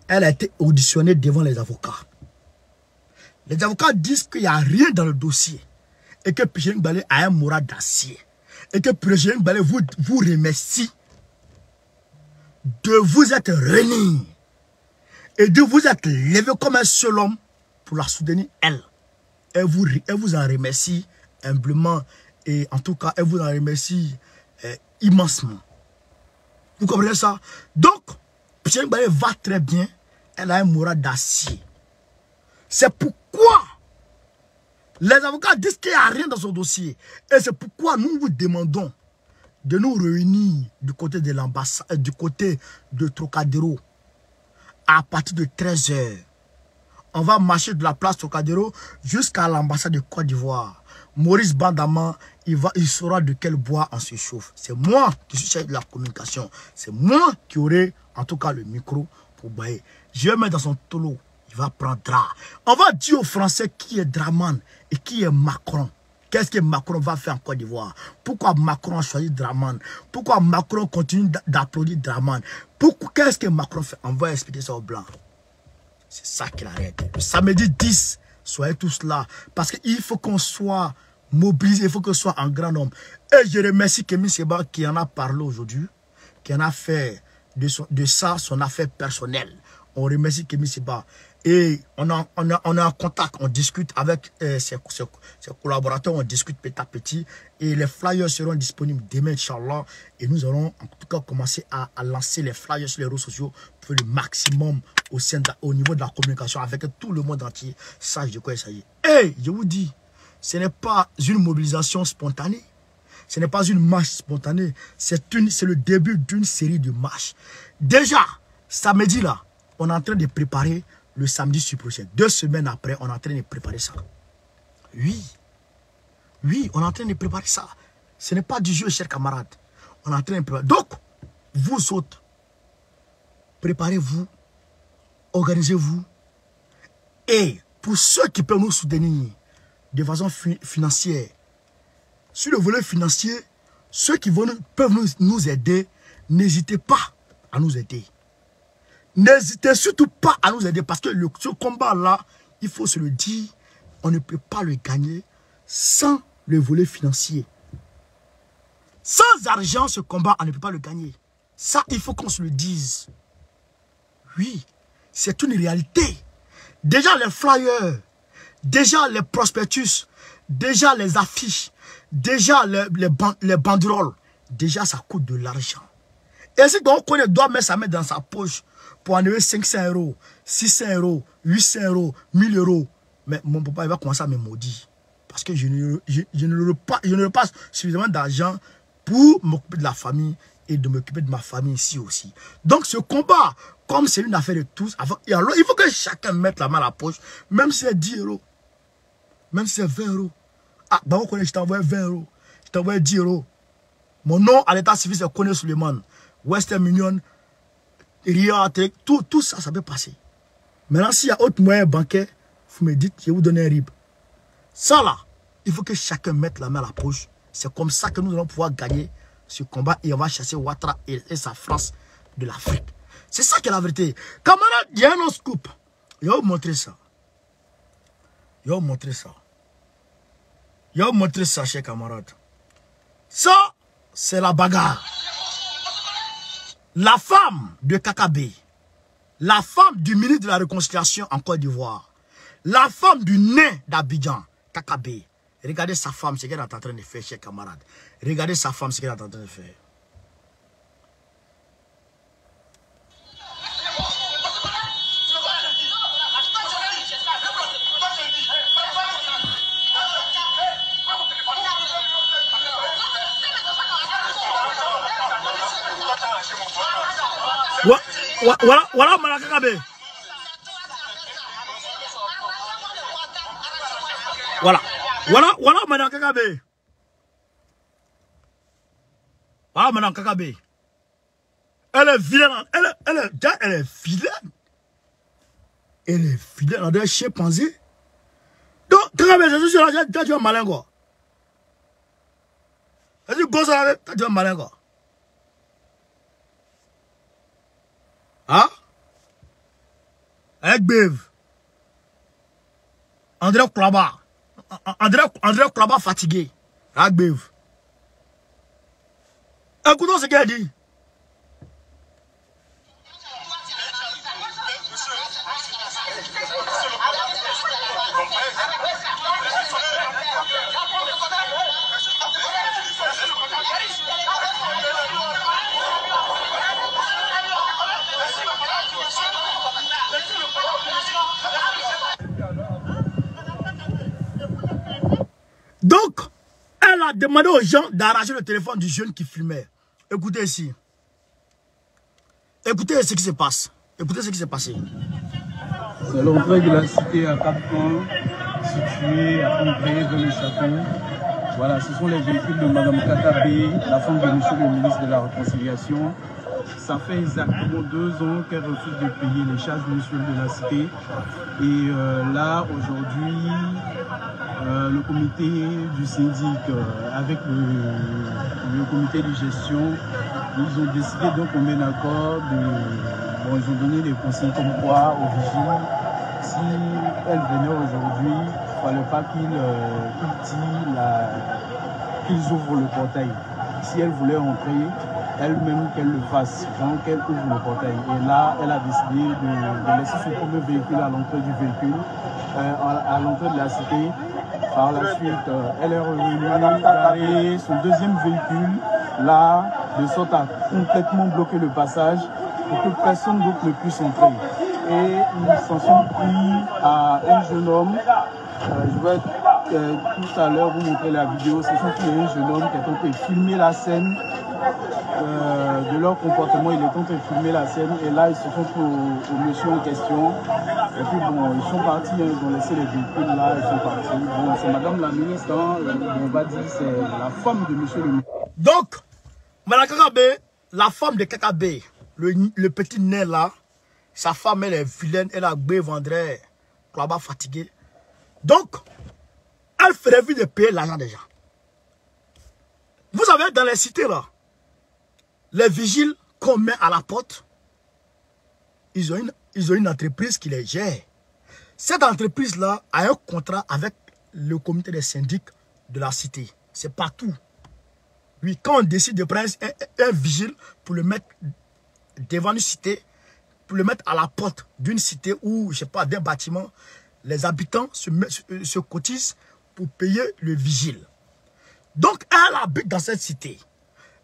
Elle a été auditionnée devant les avocats. Les avocats disent qu'il n'y a rien dans le dossier. Et que Pichering Balé a un moral d'acier. Et que Pichering Balé vous remercie de vous être réunis. Et de vous être levé comme un seul homme pour la soutenir, elle. Elle vous en remercie humblement. Et en tout cas, elle vous en remercie immensement. Vous comprenez ça? Donc, Pichering Balé va très bien. Elle a un moral d'acier. C'est pourquoi les avocats disent qu'il n'y a rien dans son dossier. Et c'est pourquoi nous vous demandons de nous réunir du côté de l'ambassade, du côté de Trocadéro, à partir de 13 h. On va marcher de la place Trocadéro jusqu'à l'ambassade de Côte d'Ivoire. Maurice Bandama, il saura de quel bois on se chauffe. C'est moi qui suis chef de la communication. C'est moi qui aurai en tout cas le micro pour bailler. Je vais mettre dans son tolo. Il va prendre Dra. On va dire aux Français qui est Draman et qui est Macron. Qu'est-ce que Macron va faire en Côte d'Ivoire? Pourquoi Macron a choisi Draman? Pourquoi Macron continue d'applaudir Draman? Qu'est-ce que Macron fait? On va expliquer ça aux Blancs. C'est ça qu'il arrête. Le samedi 10, soyez tous là. Parce qu'il faut qu'on soit mobilisé, il faut qu'on soit en grand nombre. Et je remercie Kémy Séba qui en a parlé aujourd'hui, qui en a fait de ça son affaire personnelle. On remercie Kémy Séba. Et on est en contact, on discute avec ses collaborateurs, on discute petit à petit. Et les flyers seront disponibles demain, Inch'Allah. Et nous allons en tout cas commencer à lancer les flyers sur les réseaux sociaux pour le maximum au niveau de la communication avec tout le monde entier. Sache de quoi il s'agit. Et je vous dis, ce n'est pas une mobilisation spontanée. Ce n'est pas une marche spontanée. C'est le début d'une série de marches. Déjà, samedi là, on est en train de préparer le samedi prochain. 2 semaines après, on est en train de préparer ça. Oui. Oui, on est en train de préparer ça. Ce n'est pas du jeu, chers camarades. On est en train de préparer. Donc, vous autres, préparez-vous, organisez-vous. Et pour ceux qui peuvent nous soutenir, de façon financière. Sur le volet financier, ceux qui peuvent nous aider, n'hésitez pas à nous aider. N'hésitez surtout pas à nous aider parce que ce combat-là, il faut se le dire, on ne peut pas le gagner sans le volet financier. Sans argent, ce combat, on ne peut pas le gagner. Ça, il faut qu'on se le dise. Oui, c'est une réalité. Déjà les flyers, déjà les prospectus, déjà les affiches, déjà les banderoles, déjà ça coûte de l'argent. Et si on connaît, doit mettre sa main dans sa poche pour enlever 500 €, 600 €, 800 €, 1000 €. Mais mon papa, il va commencer à me maudire. Parce que je n'aurai pas suffisamment d'argent pour m'occuper de la famille et de m'occuper de ma famille ici aussi. Donc ce combat, comme c'est une affaire de tous, alors il faut que chacun mette la main à la poche, même si c'est 10 €, même si c'est 20 €. Ah, bah on connaît, je t'envoie 20 €, je t'envoie 10 €. Mon nom à l'état civil, c'est Koné Suleiman. Western Union, Ria, tout ça, ça peut passer. Maintenant, s'il y a autre moyen bancaire, vous me dites, je vais vous donner un RIB. Ça là, il faut que chacun mette la main à la poche. C'est comme ça que nous allons pouvoir gagner ce combat et on va chasser Ouattara et sa France de l'Afrique. C'est ça qui est la vérité. Camarades, il y a un autre scoop. Je vais vous montrer ça. Je vais vous montrer ça. Je vais vous montrer ça, chers camarades. Ça, c'est la bagarre. La femme de Kakabe, la femme du ministre de la Réconciliation en Côte d'Ivoire, la femme du nain d'Abidjan, Kakabe. Regardez sa femme, ce qu'elle est en train de faire, chers camarades. Regardez sa femme, ce qu'elle est en train de faire. Voilà, Madame Kakabe. Voilà, Madame Kakabe. Voilà, Madame Kakabe. Elle est vilaine. Elle est vilaine. Elle est vilaine. Elle est chimpanzé. Donc, Kakabe, c'est sûr, tu as un malin, quoi. Tu as un malin, quoi. Hein? Avec Bev. André Klaba. André Klaba fatigué. Avec Bev. Écoutons ce qu'elle dit. Donc, elle a demandé aux gens d'arracher le téléphone du jeune qui filmait. Écoutez ici. Écoutez ce qui se passe. Écoutez ce qui s'est passé. C'est l'entrée de la cité à 4 points, située à André vers le château. Voilà, ce sont les véhicules de Mme Kakabe, la femme de monsieur le ministre de la Réconciliation. Ça fait exactement 2 ans qu'elle refuse de payer les charges mensuelles de la cité. Et là, aujourd'hui, le comité du syndic, avec le comité de gestion, ils ont décidé d'un commun accord Bon, ils ont donné des conseils comme quoi, aux vigiles, si elle venait aujourd'hui, il ne fallait pas qu'ils ouvrent le portail. Si elle voulait entrer, elle-même qu'elle le fasse, donc qu'elle ouvre le portail. Et là, elle a décidé de laisser son premier véhicule à l'entrée du véhicule, à l'entrée de la cité. Par la suite, elle est revenue garer son deuxième véhicule, là, de sorte à complètement bloquer le passage pour que personne d'autre ne puisse entrer. Et ils s'en sont pris à un jeune homme. Je vais tout à l'heure vous montrer la vidéo. Ce sont pris à un jeune homme qui est en train de filmer la scène de leur comportement. Il est en train de filmer la scène et là ils se sont pris au monsieur en question. Et puis bon, ils sont partis, hein, ils ont laissé les véhicules là, ils sont partis. Bon, c'est madame la ministre, hein, on va dire c'est la femme de monsieur le ministre. Donc, Madame Kakabe, la femme de Kakabe, le petit nez là, sa femme elle est vilaine, elle a André Klaba fatigué. Donc, elle ferait vite de payer l'argent des gens. Vous savez, dans les cités là, les vigiles qu'on met à la porte, ils ont une entreprise qui les gère. Cette entreprise-là a un contrat avec le comité des syndics de la cité. C'est partout. Oui, quand on décide de prendre un vigile pour le mettre devant une cité, pour le mettre à la porte d'une cité ou, je sais pas, d'un bâtiment, les habitants se cotisent pour payer le vigile. Donc, elle habite dans cette cité.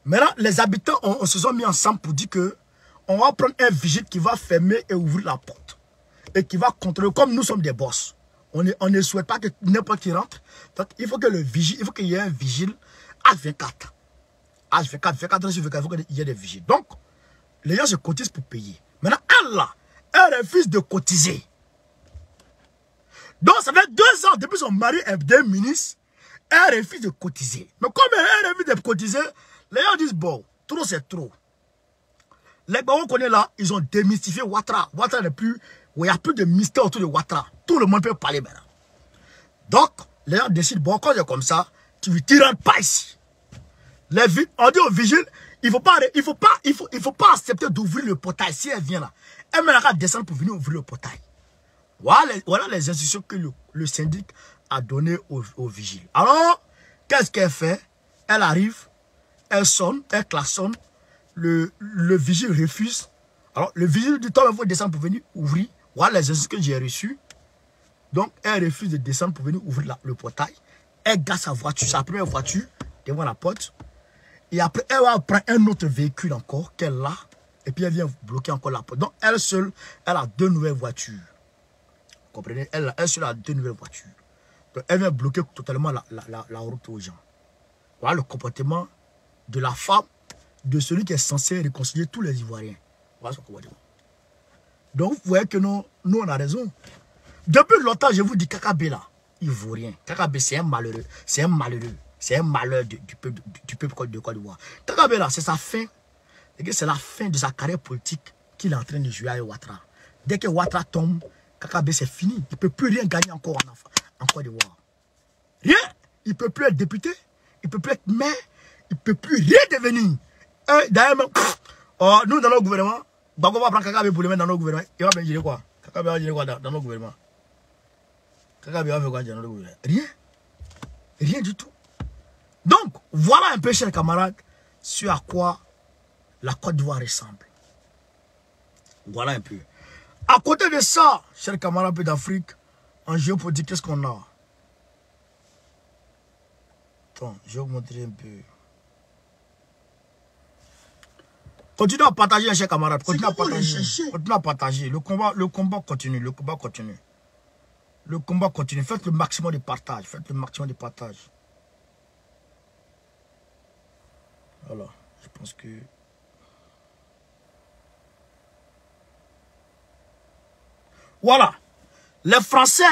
Maintenant, les habitants se sont mis ensemble pour dire que on va prendre un vigile qui va fermer et ouvrir la porte. Et qui va contrôler, comme nous sommes des boss. On ne souhaite pas que n'importe qui rentre. Donc, il faut que le vigile, il faut qu'il y ait un vigile H24. H24, 24 heures sur 24, il faut qu'il y ait des vigiles. Donc, les gens se cotisent pour payer. Maintenant, elle là, elle refuse de cotiser. Donc, ça fait 2 ans depuis son mari est devenu ministre, elle refuse de cotiser. Mais comme elle refuse de cotiser, les gens disent, bon, trop c'est trop. Les barons qu'on est là, ils ont démystifié Ouattara. Ouattara n'est plus, il n'y a plus de mystère autour de Ouattara. Tout le monde peut parler maintenant. Donc, les gens décident, bon, quand c'est comme ça, tu ne rentres pas ici. On dit aux vigiles, il faut pas accepter d'ouvrir le portail si elle vient là. Elle m'a qu'à descendre pour venir ouvrir le portail. Voilà les instructions que le syndic a données aux vigiles. Alors, qu'est-ce qu'elle fait? Elle arrive, elle sonne, elle klaxonne, le vigile refuse. Alors, le vigile dit, toi, il faut descendre pour venir ouvrir. Voilà les instructions que j'ai reçues. Donc, elle refuse de descendre pour venir ouvrir le portail. Elle garde sa voiture, sa première voiture, devant la porte. Et après, elle va prendre un autre véhicule encore qu'elle a. Et puis, elle vient bloquer encore la porte. Donc, elle seule, elle a 2 nouvelles voitures. Vous comprenez? Elle seule a 2 nouvelles voitures. Donc, elle vient bloquer totalement la route aux gens. Voilà le comportement de la femme, de celui qui est censé réconcilier tous les Ivoiriens. Voilà son comportement. Donc, vous voyez que nous on a raison. Depuis longtemps, je vous dis, Kakabé là, Ivoirien. Kakabé, c'est un malheureux. C'est un malheureux. C'est un malheur du peuple de Côte d'Ivoire. Kakabé là, c'est sa fin. C'est la fin de sa carrière politique qu'il est en train de jouer avec Ouattara. Dès que Ouattara tombe, Kakabé c'est fini. Il ne peut plus rien gagner encore en Côte d'Ivoire. Rien. Il ne peut plus être député. Il ne peut plus être maire. Il ne peut plus rien devenir. D'ailleurs, nous dans notre gouvernement, on va prendre Kakabé pour le mettre dans notre gouvernement. Il va bien dire quoi? Kakabé va dire quoi dans notre gouvernement? Kakabé va faire quoi dans notre gouvernement? Rien. Rien du tout. Donc, voilà un peu, chers camarades, sur à quoi la Côte d'Ivoire ressemble. Voilà un peu. À côté de ça, chers camarades d'Afrique, en géopolitique, qu'est-ce qu'on a? Attends, je vais vous montrer un peu. Continuez à partager, chers camarades. Continuez à partager. Continuez à partager. Le combat continue. Le combat continue. Le combat continue. Faites le maximum de partage. Faites le maximum de partage. Voilà. Je pense que... Voilà. Les Français,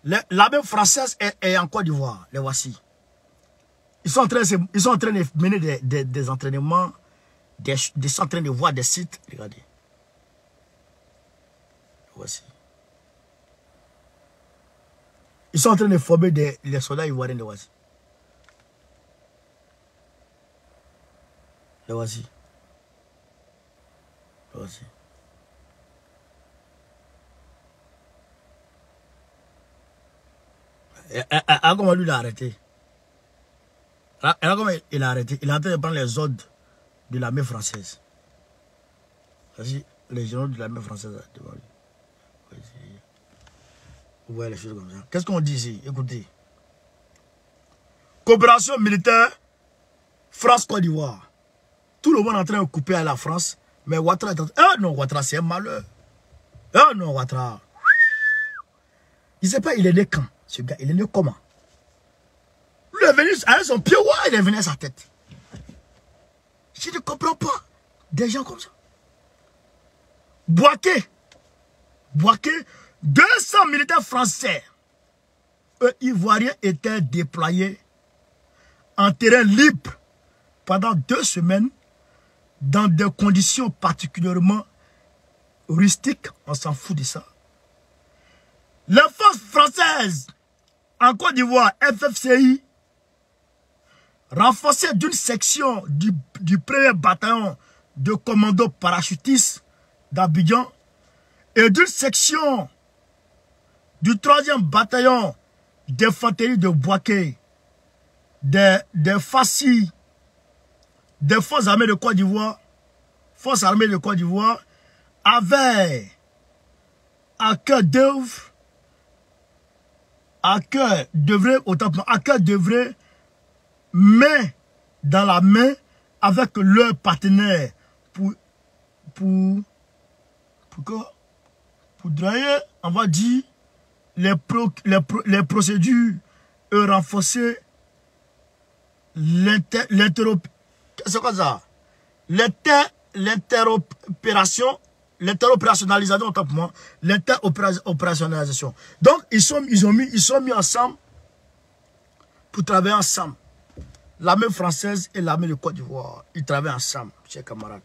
l'armée française est en Côte d'Ivoire. Les voici. Ils sont en train de mener des entraînements. Ils sont en train de voir des sites. Regardez. Voici. Ils sont en train de former les soldats ivoiriens. Les voici. Les voici. Les voici. Comment lui l'a arrêté? Comment il a arrêté? Il est en train de prendre les ordres de l'armée française. Voici les généraux de l'armée française devant lui. Vous voyez les choses comme ça. Qu'est-ce qu'on dit ici? Écoutez. Coopération militaire France-Côte d'Ivoire. Tout le monde est en train de couper à la France. Mais Ouattara est en train... Ah non, Ouattara, c'est un malheur. Ah non, Ouattara. Il ne sait pas, il est né quand? Ce gars, il est né comment? Il est venu avec son pied, ouais, il est venu à sa tête. Je ne comprends pas. Des gens comme ça. Bouaké, 200 militaires français, ivoiriens étaient déployés en terrain libre pendant 2 semaines dans des conditions particulièrement rustiques. On s'en fout de ça. Les forces françaises En Côte d'Ivoire, FFCI, renforcé d'une section du premier bataillon de commando parachutistes d'Abidjan et d'une section du 3e bataillon d'infanterie de Bouaké, des FACI, des forces armées de Côte d'Ivoire, avait à cœur d'œuvre, à cœur d'œuvrer main dans la main avec leurs partenaires pour drailler, on va dire, les procédures et renforcer l'interopérationnalisation, l'interopérationnalisation. Donc, ils sont mis ensemble pour travailler ensemble. L'armée française et l'armée de Côte d'Ivoire, ils travaillent ensemble, chers camarades.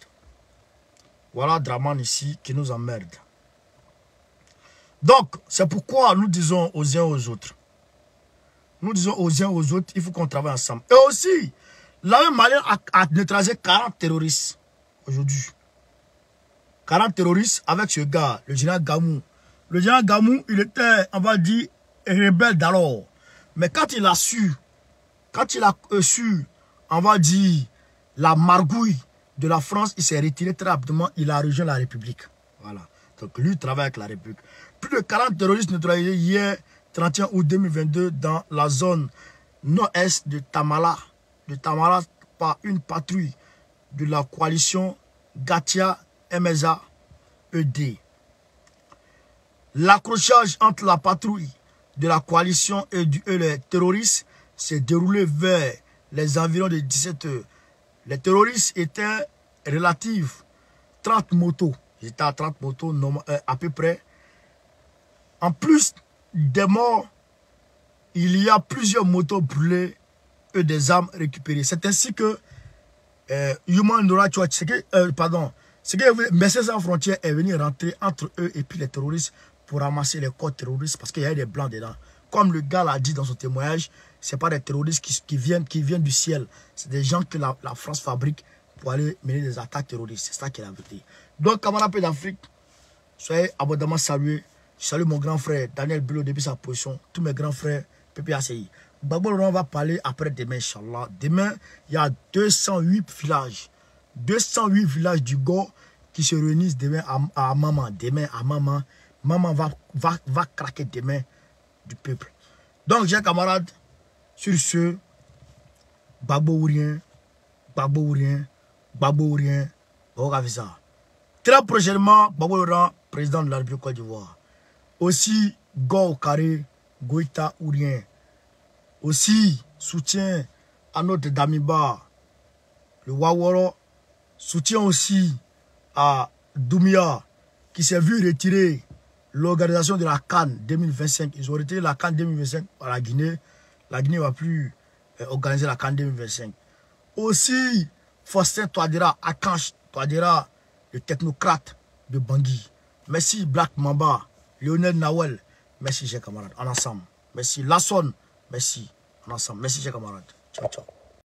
Voilà Draman ici qui nous emmerde. Donc, c'est pourquoi nous disons aux uns aux autres. Nous disons aux uns aux autres, il faut qu'on travaille ensemble. Et aussi, l'armée malienne a neutralisé 40 terroristes aujourd'hui. 40 terroristes avec ce gars, le général Gamou. Le général Gamou, il était, on va dire, rebelle d'alors. Mais quand il a su, on va dire, la margouille de la France, il s'est retiré très rapidement, il a rejoint la République. Voilà. Donc lui, il travaille avec la République. Plus de 40 terroristes neutralisés hier, 31 août 2022, dans la zone nord-est de Tamala. Par une patrouille de la coalition Gatia-MSA-ED. L'accrochage entre la patrouille de la coalition et les terroristes s'est déroulé vers les environs de 17 h. Les terroristes étaient relatifs 30 motos. Ils étaient à 30 motos à peu près. En plus des morts, il y a plusieurs motos brûlées et des armes récupérées. C'est ainsi que Human Rights Watch, Médecins Sans Frontières est venu rentrer entre eux et puis les terroristes pour ramasser les corps terroristes parce qu'il y a des blancs dedans. Comme le gars l'a dit dans son témoignage, ce n'est pas des terroristes qui viennent du ciel. C'est des gens que la France fabrique pour aller mener des attaques terroristes. C'est ça qui est la vérité. Donc, camarades d'Afrique, soyez abondamment salués. Je salue mon grand frère Daniel Bilo depuis sa position. Tous mes grands frères, PPACI. Gbagbo Laurent va parler après demain, Inch'Allah. Demain, il y a 208 villages. 208 villages du Go qui se réunissent demain à Maman. Demain à Maman. Maman va craquer demain du peuple. Donc, chers camarades, sur ce, Gbagbo ou rien, Gbagbo ou rien, Gbagbo ou rien, Bogavisa. Très prochainement, Gbagbo Laurent, président de la République Côte d'Ivoire. Aussi, Go au carré, Goïta ou rien. Aussi, soutien à notre Damiba, le Waworo. Soutien aussi à Doumia, qui s'est vu retirer l'organisation de la Cannes 2025. Ils ont retiré la Cannes 2025 à la Guinée. La Guinée ne va plus organiser la Cannes 2025. Aussi, Faustin Touadéra, Akanch Touadéra, le technocrate de Bangui. Merci Black Mamba, Lionel Nawel. Merci, chers camarades. En ensemble. Merci Lasson. Merci. En ensemble. Merci, chers camarades. Ciao, ciao.